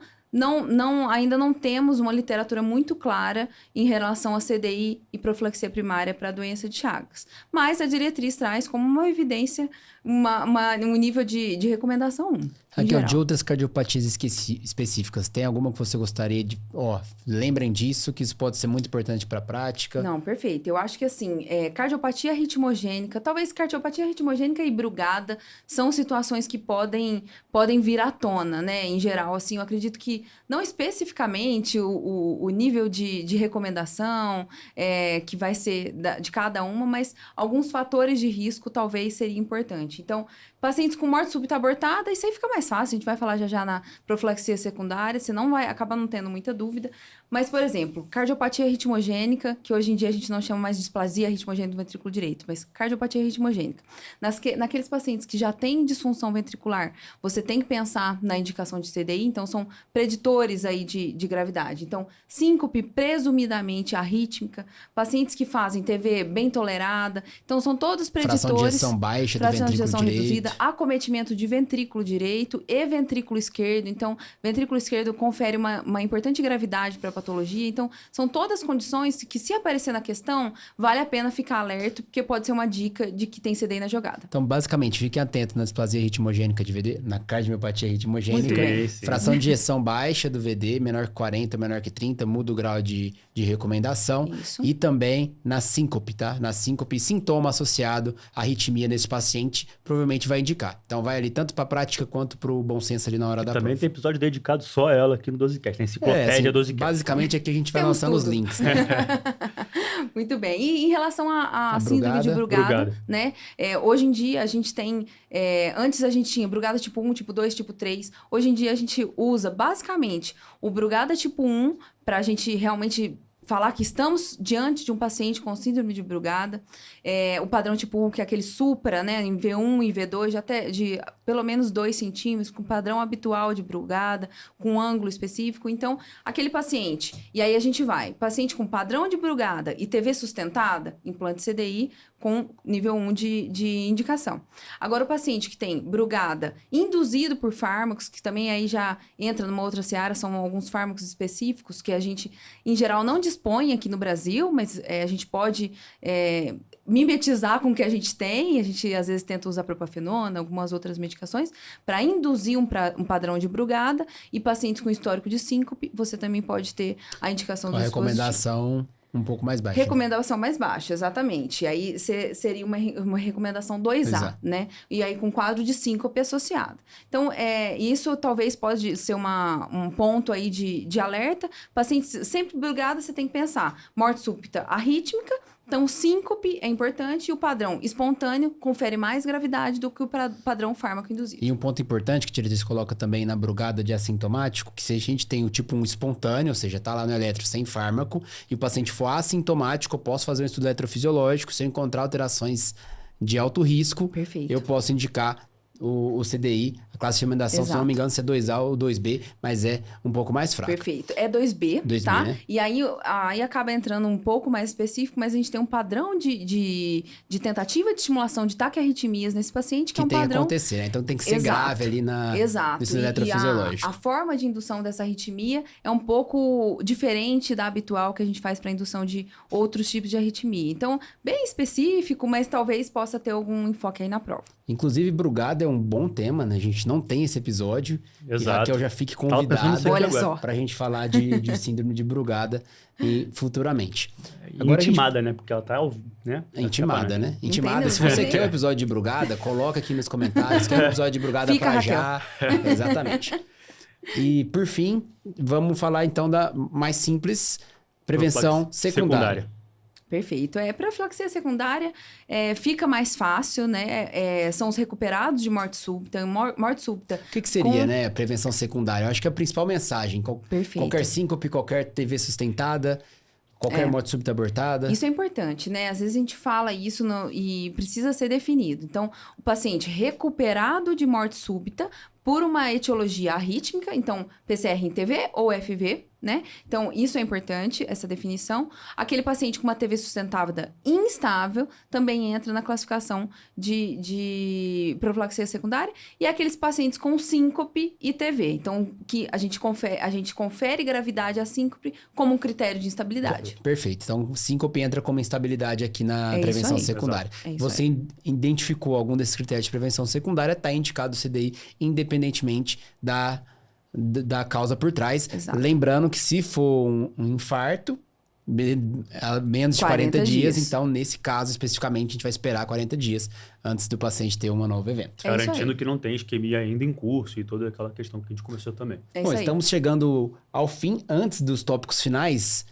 Ainda não temos uma literatura muito clara em relação a CDI e profilaxia primária para a doença de Chagas. Mas a diretriz traz como uma evidência um nível de recomendação 1.
Raquel, de outras cardiopatias específicas, tem alguma que você gostaria de... lembrem disso, que isso pode ser muito importante para a prática.
Não, perfeito. Eu acho que assim, cardiopatia ritmogênica, talvez cardiopatia ritmogênica e brugada são situações que podem vir à tona, né? Em geral, assim, eu acredito que não especificamente o nível de recomendação que vai ser de cada uma, mas alguns fatores de risco talvez seria importante. Então, pacientes com morte súbita abortada, isso aí fica mais fácil, a gente vai falar já na profilaxia secundária, você não vai acabar não tendo muita dúvida. Mas, por exemplo, cardiopatia ritmogênica, que hoje em dia a gente não chama mais de displasia ritmogênica do ventrículo direito, mas cardiopatia ritmogênica. Naqueles pacientes que já têm disfunção ventricular, você tem que pensar na indicação de CDI, então são preditores aí de gravidade. Então, síncope presumidamente arrítmica, pacientes que fazem TV bem tolerada, então são todos preditores.
Fração de ejeção baixa do ventrículo direito.
Reduzida, acometimento de ventrículo direito e ventrículo esquerdo. Então, ventrículo esquerdo confere uma importante gravidade para a patologia. Então, são todas condições que, se aparecer na questão, vale a pena ficar alerta, porque pode ser uma dica de que tem CDI na jogada.
Então, basicamente, fiquem atentos na displasia ritmogênica de VD, na cardiomiopatia ritmogênica. Fração de ejeção baixa do VD, menor que 40, menor que 30, muda o grau de recomendação.
Isso.
E também na síncope, tá? Na síncope, sintoma associado à arritmia nesse paciente, provavelmente vai indicar. Então, vai ali tanto para a prática quanto para o bom senso ali na hora da prova.
Também tem episódio dedicado só a ela aqui no Dosecast, na enciclopédia Dosecast.
Basicamente, aqui a gente vai lançando os links, né?
Muito bem. E em relação à síndrome de Brugada, né? Hoje em dia, a gente tem... antes a gente tinha Brugada tipo 1, tipo 2, tipo 3. Hoje em dia, a gente usa, basicamente, o Brugada tipo 1 para a gente realmente falar que estamos diante de um paciente com síndrome de Brugada. O padrão tipo 1, que é aquele supra, né? Em V1 e V2, até de pelo menos 2 centímetros, com padrão habitual de Brugada, com ângulo específico. Então, aquele paciente... E aí a gente vai. Paciente com padrão de Brugada e TV sustentada, implante CDI, com nível 1 de indicação. Agora, o paciente que tem Brugada induzido por fármacos, que também aí já entra numa outra seara, são alguns fármacos específicos que a gente, em geral, não dispõe aqui no Brasil, mas a gente pode mimetizar com o que a gente tem. A gente, às vezes, tenta usar propafenona, algumas outras medicações, para induzir um padrão de Brugada. E pacientes com histórico de síncope, você também pode ter a indicação do dispositivo.
A recomendação um pouco mais baixa.
Recomendação mais baixa, exatamente. Aí seria uma recomendação 2A,
Exato.
né? E aí com quadro de síncope associado. Então, isso talvez pode ser um ponto aí de alerta. Pacientes sempre Brugada, você tem que pensar. Morte súbita arrítmica. Então, síncope é importante e o padrão espontâneo confere mais gravidade do que o padrão fármaco induzido.
E um ponto importante que a diretriz coloca também na Brugada de assintomático, que se a gente tem o tipo 1 espontâneo, ou seja, tá lá no eletro sem fármaco, e o paciente for assintomático, eu posso fazer um estudo eletrofisiológico, se eu encontrar alterações de alto risco,
Perfeito.
eu posso indicar o CDI, a classe de recomendação, se não me engano, se é 2A ou 2B, mas é um pouco mais fraco.
Perfeito. É 2B,
2B,
tá?
né?
E aí acaba entrando um pouco mais específico, mas a gente tem um padrão de tentativa de estimulação de taquiarritmias nesse paciente, que é um
tem que
padrão...
acontecer, né? Então tem que ser
Exato.
grave ali no estudo
E
eletrofisiológico.
a forma de indução dessa arritmia é um pouco diferente da habitual que a gente faz para indução de outros tipos de arritmia. Então, bem específico, mas talvez possa ter algum enfoque aí na prova.
Inclusive, Brugada é um bom tema, né? A gente não tem esse episódio.
Exato.
E Raquel já fique
Tava pensando nisso
convidada
aqui
Olha
agora.
só.
para a gente falar de síndrome de Brugada futuramente.
E
Agora a gente-
intimada, né? Porque ela tá, né?
É intimada, né? Intimada.
Entendeu?
Se você
Entendeu?
quer um episódio de Brugada, coloca aqui nos comentários. Quer um episódio de Brugada
Fica,
pra já. Exatamente. E, por fim, vamos falar então da mais simples, prevenção secundária.
Perfeito. Profilaxia secundária fica mais fácil, né? São os recuperados de morte súbita. Morte súbita.
O que seria, né, prevenção secundária? Eu acho que é a principal mensagem.
Perfeito.
Qualquer síncope, qualquer TV sustentada, qualquer morte súbita abortada.
Isso é importante, né? Às vezes a gente fala isso e precisa ser definido. Então, o paciente recuperado de morte súbita por uma etiologia arrítmica, então PCR em TV ou FV, né? Então, isso é importante, essa definição. Aquele paciente com uma TV sustentada instável também entra na classificação de profilaxia secundária. E aqueles pacientes com síncope e TV. Então, que a gente confere gravidade à síncope como um critério de instabilidade.
Perfeito. Então, síncope entra como instabilidade aqui na prevenção
aí.
secundária.
É isso
Você identificou algum desses critérios de prevenção secundária, está indicado o CDI, independentemente da causa por trás.
Exato.
Lembrando que se for um infarto, menos de 40 dias, então nesse caso especificamente a gente vai esperar 40 dias antes do paciente ter um novo evento.
É isso
Garantindo
aí.
que não tem isquemia ainda em curso e toda aquela questão que a gente começou também.
É
Bom,
isso aí.
estamos chegando ao fim. Antes dos tópicos finais,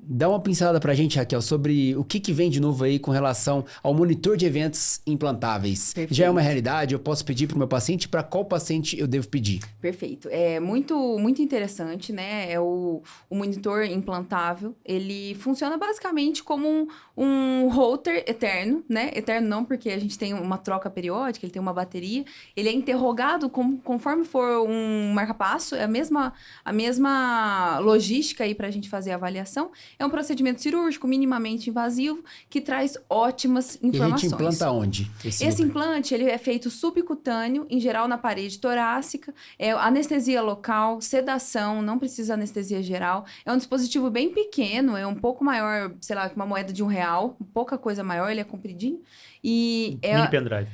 dá uma pincelada pra gente, Raquel, sobre o que vem de novo aí com relação ao monitor de eventos implantáveis.
Perfeito.
Já é uma realidade? Eu posso pedir pro meu paciente? Para qual paciente eu devo pedir?
Perfeito. É muito interessante, né? É o monitor implantável. Ele funciona basicamente como um router eterno, né? Eterno não, porque a gente tem uma troca periódica, ele tem uma bateria. Ele é interrogado conforme for um marca-passo. É a mesma logística aí para a gente fazer a avaliação. É um procedimento cirúrgico minimamente invasivo que traz ótimas
E a
informações.
gente implanta onde?
Esse implante, ele é feito subcutâneo, em geral na parede torácica, anestesia local, sedação, não precisa anestesia geral. É um dispositivo bem pequeno, é um pouco maior, sei lá, que uma moeda de R$1, pouca coisa maior, ele é compridinho. E
Mini pendrive.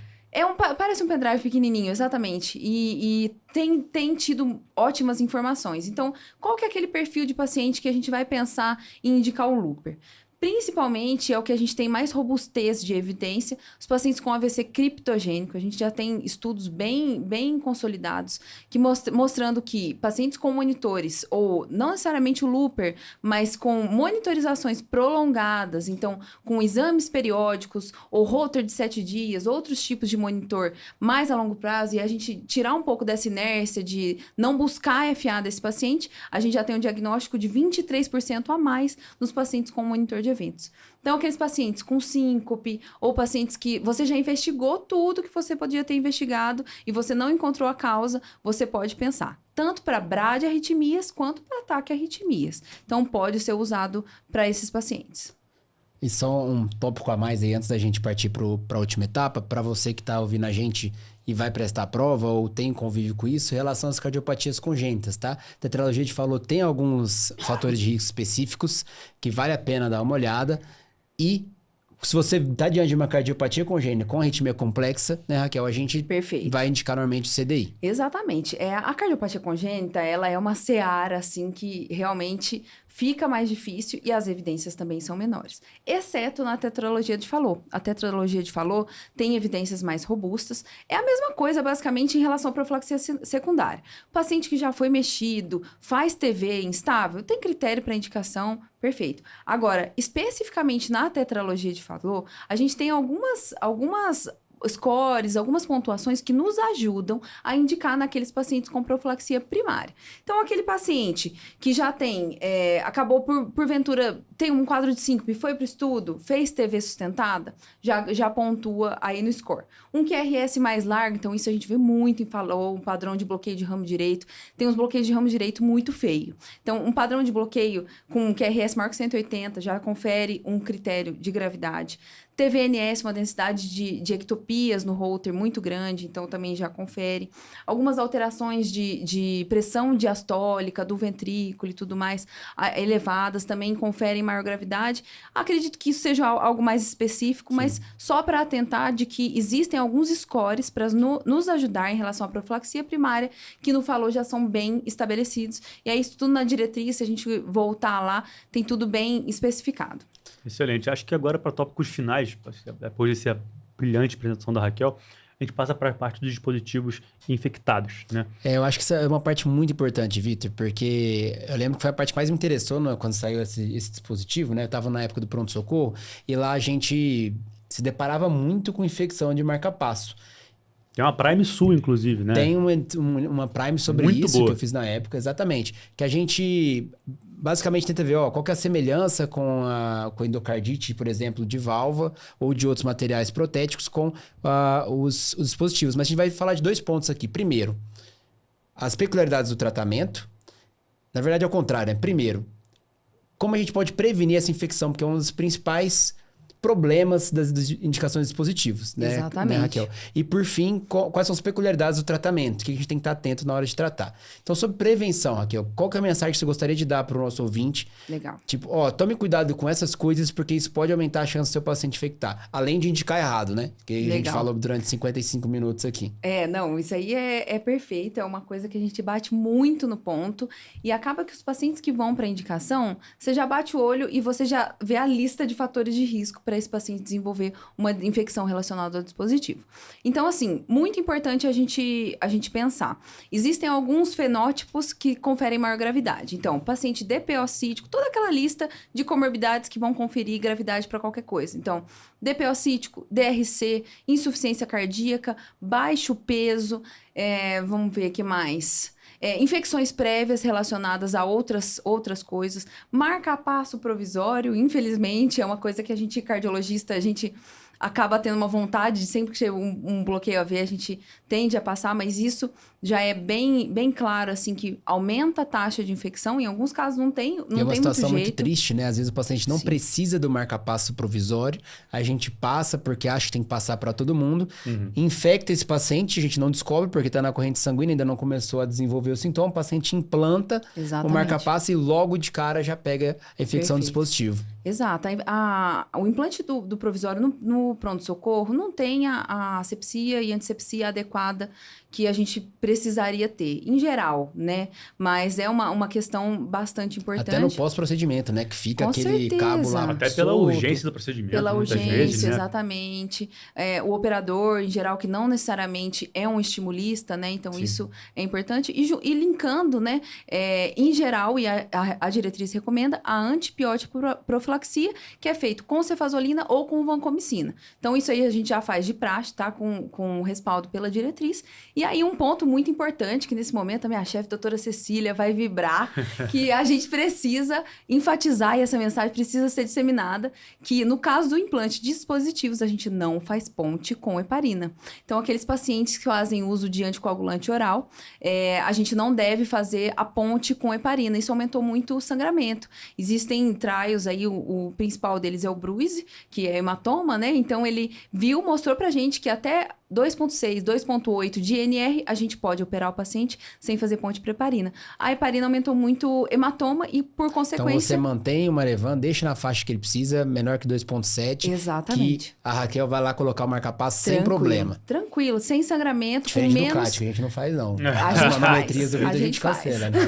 parece um pendrive pequenininho, exatamente. E tem tido ótimas informações. Então, qual que é aquele perfil de paciente que a gente vai pensar em indicar o Looper? Principalmente é o que a gente tem mais robustez de evidência, os pacientes com AVC criptogênico. A gente já tem estudos bem consolidados que mostrando que pacientes com monitores, ou não necessariamente o Looper, mas com monitorizações prolongadas, então com exames periódicos, ou holter de 7 dias, outros tipos de monitor mais a longo prazo, e a gente tirar um pouco dessa inércia de não buscar FA desse paciente, a gente já tem um diagnóstico de 23% a mais nos pacientes com monitor de eventos. Então, aqueles pacientes com síncope ou pacientes que você já investigou tudo que você podia ter investigado e você não encontrou a causa, você pode pensar tanto para bradiarritmias quanto para taquiarritmias. Então, pode ser usado para esses pacientes.
E só um tópico a mais aí, antes da gente partir para a última etapa, para você que está ouvindo a gente e vai prestar a prova ou tem convívio com isso, em relação às cardiopatias congênitas, tá? A tetralogia de Fallot tem alguns fatores de risco específicos que vale a pena dar uma olhada. E se você está diante de uma cardiopatia congênita com arritmia complexa, né, Raquel, a gente
Perfeito.
vai indicar normalmente o CDI.
Exatamente. A cardiopatia congênita, ela é uma seara, assim, que realmente fica mais difícil e as evidências também são menores. Exceto na tetralogia de Fallot. A tetralogia de Fallot tem evidências mais robustas. É a mesma coisa, basicamente, em relação à profilaxia secundária. O paciente que já foi mexido, faz TV instável, tem critério para indicação, perfeito. Agora, especificamente na tetralogia de Fallot, a gente tem algumas scores, algumas pontuações que nos ajudam a indicar naqueles pacientes com profilaxia primária. Então, aquele paciente que já tem, acabou porventura, tem um quadro de síncope, foi para o estudo, fez TV sustentada, já pontua aí no score. Um QRS mais largo, então isso a gente vê muito em Fallot, um padrão de bloqueio de ramo direito, tem uns bloqueios de ramo direito muito feio. Então, um padrão de bloqueio com QRS maior que 180 já confere um critério de gravidade. TVNS, uma densidade de ectopias no holter muito grande, então também já confere. Algumas alterações de pressão diastólica do ventrículo e tudo mais elevadas também conferem maior gravidade. Acredito que isso seja algo mais específico, mas só para atentar de que existem alguns scores para nos ajudar em relação à profilaxia primária, que no Fallot já são bem estabelecidos. E aí, isso tudo na diretriz, se a gente voltar lá, tem tudo bem especificado.
Excelente. Acho que agora, para tópicos finais, depois dessa brilhante apresentação da Raquel, a gente passa para a parte dos dispositivos infectados, né?
Eu acho que isso é uma parte muito importante, Vitor, porque eu lembro que foi a parte que mais me interessou quando saiu esse dispositivo, né? Eu estava na época do pronto-socorro e lá a gente se deparava muito com infecção de marca-passo.
Tem uma Prime Sul, inclusive, né?
Tem uma Prime sobre
Muito
isso
boa.
que eu fiz na época, exatamente. Que a gente basicamente tenta ver qual que é a semelhança com a endocardite, por exemplo, de válvula ou de outros materiais protéticos com os dispositivos. Mas a gente vai falar de 2 pontos aqui. Primeiro, as peculiaridades do tratamento. Na verdade, é o contrário, né? Primeiro, como a gente pode prevenir essa infecção, porque é um dos principais problemas das indicações de dispositivos, né?
Exatamente.
Né, Raquel? E por fim, quais são as peculiaridades do tratamento? O que a gente tem que estar atento na hora de tratar? Então, sobre prevenção, Raquel, qual que é a mensagem que você gostaria de dar para o nosso ouvinte?
Legal.
Tipo, tome cuidado com essas coisas, porque isso pode aumentar a chance do seu paciente infectar. Além de indicar errado, né? Que a gente falou durante 55 minutos aqui.
Não, isso aí é perfeito, é uma coisa que a gente bate muito no ponto e acaba que os pacientes que vão para indicação, você já bate o olho e você já vê a lista de fatores de risco para esse paciente desenvolver uma infecção relacionada ao dispositivo. Então, assim, muito importante a gente pensar. Existem alguns fenótipos que conferem maior gravidade. Então, paciente DPO-cítico, toda aquela lista de comorbidades que vão conferir gravidade para qualquer coisa. Então, DPO-cítico, DRC, insuficiência cardíaca, baixo peso, vamos ver o que mais... infecções prévias relacionadas a outras coisas, marca-passo provisório, infelizmente, é uma coisa que a gente, cardiologista, a gente acaba tendo uma vontade de sempre que chega um bloqueio AV, a gente tende a passar, mas isso já é bem claro, assim, que aumenta a taxa de infecção, em alguns casos não tem muito jeito.
É uma situação muito triste, né? Às vezes o paciente não precisa do marca-passo provisório, a gente passa porque acha que tem que passar para todo mundo, infecta esse paciente, a gente não descobre porque está na corrente sanguínea, ainda não começou a desenvolver o sintoma, o paciente implanta o marca-passo e logo de cara já pega a infecção do dispositivo.
Exato. O implante do provisório no pronto-socorro não tem a asepsia e antisepsia adequada que a gente precisaria ter, em geral, né? Mas é uma questão bastante importante.
Até no pós-procedimento, né? Que fica
Com
aquele
certeza.
cabo lá
Até pela urgência do procedimento.
Pela urgência,
vezes, né?
exatamente. O operador, em geral, que não necessariamente é um estimulista, né? Então, isso é importante. E linkando, né? Em geral, e a diretriz recomenda, a antibiótico profilaxia, que é feito com cefazolina ou com vancomicina. Então, isso aí a gente já faz de praxe, tá? Com respaldo pela diretriz. E aí, um ponto muito importante, que nesse momento a minha chefe, doutora Cecília, vai vibrar, que a gente precisa enfatizar, e essa mensagem precisa ser disseminada, que no caso do implante de dispositivos, a gente não faz ponte com heparina. Então, aqueles pacientes que fazem uso de anticoagulante oral, a gente não deve fazer a ponte com heparina. Isso aumentou muito o sangramento. Existem trials aí, o principal deles é o bruise, que é hematoma, né? Então, ele mostrou pra gente que até 2,6, 2,8 de INR, a gente pode operar o paciente sem fazer ponte para heparina. A heparina aumentou muito hematoma e, por consequência...
Então, você mantém o Marevan, deixa na faixa que ele precisa, menor que 2,7.
Exatamente.
Que a Raquel vai lá colocar o marca-passo sem problema.
Tranquilo, sem sangramento,
diferente
com menos...
do CAT, que a gente não faz, não.
A gente
manometrias do
faz.
vídeo a gente cancela, né?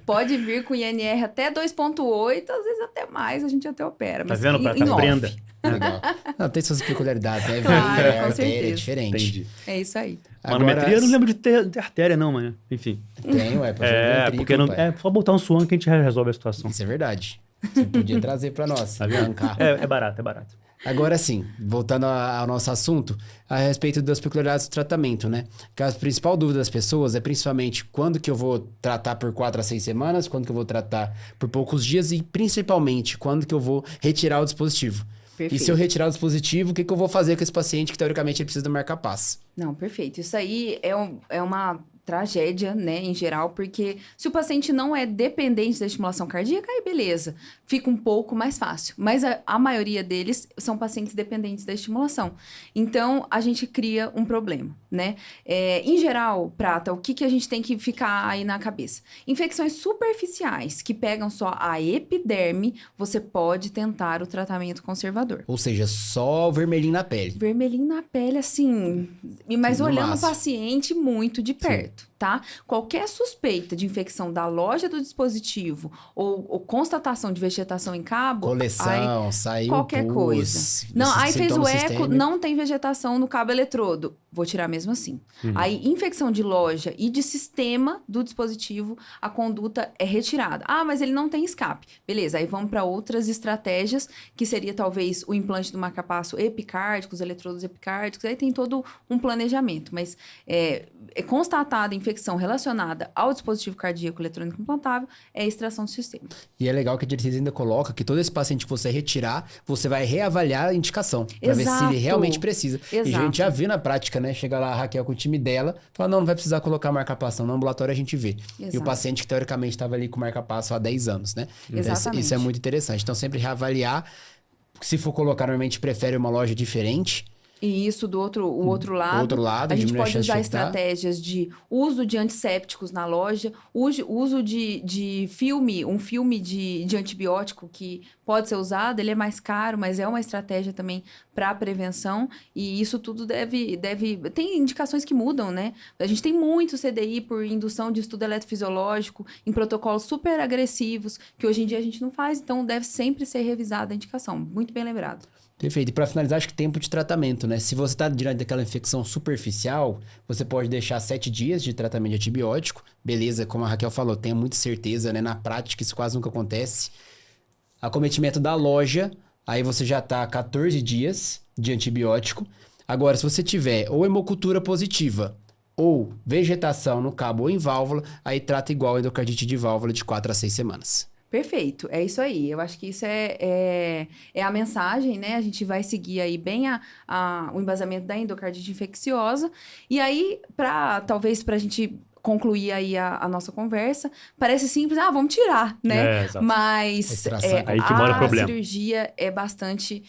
Pode vir com INR até 2,8, às vezes até mais, a gente até opera.
Tá
Mas
vendo? Pra Brenda.
Legal. Não, tem suas peculiaridades, né?
Claro,
Veia,
com
artéria,
certeza.
é diferente.
Entendi.
É isso aí.
Manometria eu não lembro de ter artéria, não, mano. Enfim.
Tem, ué.
Porque não, é só botar um suão que a gente resolve a situação.
Isso é verdade. Você podia trazer pra nós.
Tá vendo? É barato, é barato.
Agora sim, voltando ao nosso assunto, a respeito das peculiaridades do tratamento, né? Que a principal dúvida das pessoas é principalmente quando que eu vou tratar por 4 a 6 semanas, quando que eu vou tratar por poucos dias e principalmente quando que eu vou retirar o dispositivo.
Perfeito.
E se eu retirar o dispositivo, o que eu vou fazer com esse paciente que teoricamente ele precisa do marca-passo?
Não, perfeito. Isso aí é uma tragédia, né, em geral, porque se o paciente não é dependente da estimulação cardíaca, aí beleza, fica um pouco mais fácil. Mas a maioria deles são pacientes dependentes da estimulação. Então, a gente cria um problema, né? Em geral, Prata, o que a gente tem que ficar aí na cabeça? Infecções superficiais que pegam só a epiderme, você pode tentar o tratamento conservador.
Ou seja, só o vermelhinho na pele.
Vermelhinho na pele, assim, mas
No
olhando
máximo.
o paciente muito de perto. Tá? Qualquer suspeita de infecção da loja do dispositivo ou constatação de vegetação em cabo...
Coleção, saiu
qualquer
pus,
coisa. Não, aí fez o
sintoma
eco,
sistêmico.
não tem vegetação no cabo eletrodo. Vou tirar mesmo assim. Aí, infecção de loja e de sistema do dispositivo, a conduta é retirada. Ah, mas ele não tem escape. Beleza, aí vamos para outras estratégias, que seria talvez o implante do marca-passo epicárdico, os eletrodos epicárdicos, aí tem todo um planejamento. Mas é constatada infecção relacionada ao dispositivo cardíaco eletrônico implantável, é a extração do sistema.
E é legal que a diretriz ainda coloca que todo esse paciente que você retirar, você vai reavaliar a indicação. Pra ver se ele realmente precisa.
Exato.
E a gente já viu na prática, né? Chega lá a Raquel com o time dela, fala, não vai precisar colocar marca-passo, não. No ambulatório a gente vê.
Exato.
E o paciente que teoricamente estava ali com marca-passo há 10 anos, né? Então,
Exatamente.
isso é muito interessante. Então sempre reavaliar. Se for colocar, normalmente prefere uma loja diferente.
E isso o outro lado, a gente
diminui a
pode
chance de
usar
infectar.
estratégias de uso de antissépticos na loja, uso de filme, um filme de antibiótico que pode ser usado, ele é mais caro, mas é uma estratégia também para prevenção, e isso tudo deve... Tem indicações que mudam, né? A gente tem muito CDI por indução de estudo eletrofisiológico, em protocolos super agressivos, que hoje em dia a gente não faz, então deve sempre ser revisada a indicação. Muito bem lembrado.
Perfeito. E para finalizar, acho que tempo de tratamento, né? Se você está diante daquela infecção superficial, você pode deixar 7 dias de tratamento de antibiótico. Beleza, como a Raquel falou, tenha muita certeza, né? Na prática, isso quase nunca acontece. Acometimento da loja, aí você já tá 14 dias de antibiótico. Agora, se você tiver ou hemocultura positiva ou vegetação no cabo ou em válvula, aí trata igual a endocardite de válvula de 4 a 6 semanas.
Perfeito, é isso aí. Eu acho que isso é a mensagem, né? A gente vai seguir aí bem o embasamento da endocardite infecciosa. E aí, talvez para a gente concluir aí a nossa conversa, parece simples, vamos tirar, né?
Exato.
Mas
Aí que mora o problema.
A cirurgia é bastante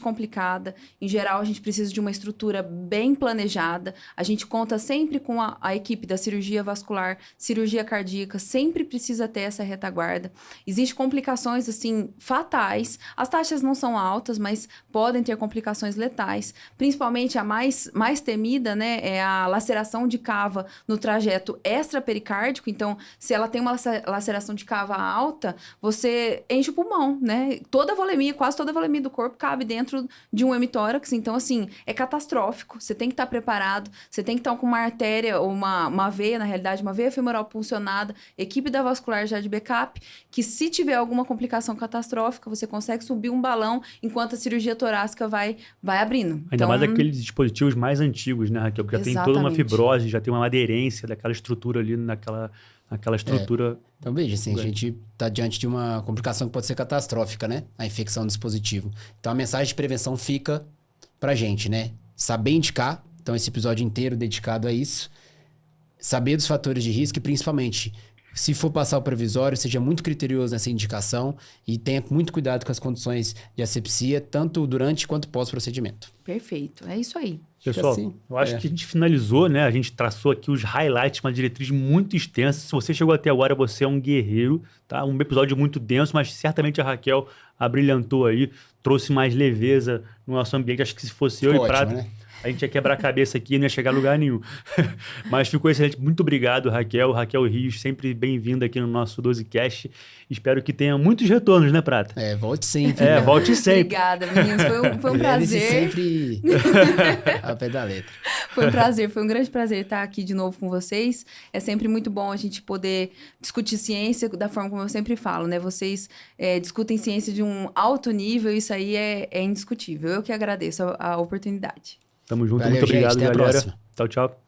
complicada. Em geral, a gente precisa de uma estrutura bem planejada. A gente conta sempre com a equipe da cirurgia vascular, cirurgia cardíaca, sempre precisa ter essa retaguarda. Existem complicações, assim, fatais. As taxas não são altas, mas podem ter complicações letais. Principalmente a mais temida, né, é a laceração de cava no trajeto extrapericárdico. Então, se ela tem uma laceração de cava alta, você enche o pulmão, né? Quase toda a volemia do corpo cabe dentro de um hemitórax. Então, assim, é catastrófico. Você tem que estar preparado, você tem que estar com uma artéria ou uma veia, na realidade, uma veia femoral pulsionada, equipe da vascular já de backup, que se tiver alguma complicação catastrófica, você consegue subir um balão enquanto a cirurgia torácica vai abrindo.
Ainda mais aqueles dispositivos mais antigos, né, Raquel? Porque já tem toda uma fibrose, já tem uma aderência daquela estrutura ali naquela estrutura.
Então, veja, assim, a gente está diante de uma complicação que pode ser catastrófica, né? A infecção do dispositivo. Então, a mensagem de prevenção fica pra gente, né? Saber indicar. Então, esse episódio inteiro dedicado a isso. Saber dos fatores de risco e, principalmente, Se for passar o provisório, seja muito criterioso nessa indicação e tenha muito cuidado com as condições de asepsia, tanto durante quanto pós-procedimento.
Perfeito, é isso aí.
Pessoal,
assim,
eu acho que a gente finalizou, né? A gente traçou aqui os highlights, uma diretriz muito extensa. Se você chegou até agora, você é um guerreiro, tá? Um episódio muito denso, mas certamente a Raquel abrilhantou aí, trouxe mais leveza no nosso ambiente. Acho que se fosse eu e
Ótimo,
Prata,
né?
a gente ia quebrar a cabeça aqui e não ia chegar a lugar nenhum. Mas ficou excelente. Muito obrigado, Raquel. Raquel Rios, sempre bem-vinda aqui no nosso 12Cast. Espero que tenha muitos retornos, né, Prata?
Volte sempre.
É,
né?
volte sempre.
Obrigada, meninos. Foi um
Lembre-se
prazer.
sempre ao pé da letra.
Foi um prazer, foi um grande prazer estar aqui de novo com vocês. É sempre muito bom a gente poder discutir ciência da forma como eu sempre falo, né? Vocês discutem ciência de um alto nível, isso aí é indiscutível. Eu que agradeço a oportunidade.
Tamo junto,
Valeu,
muito obrigado,
gente. Até a
galera.
próxima.
Tchau, tchau.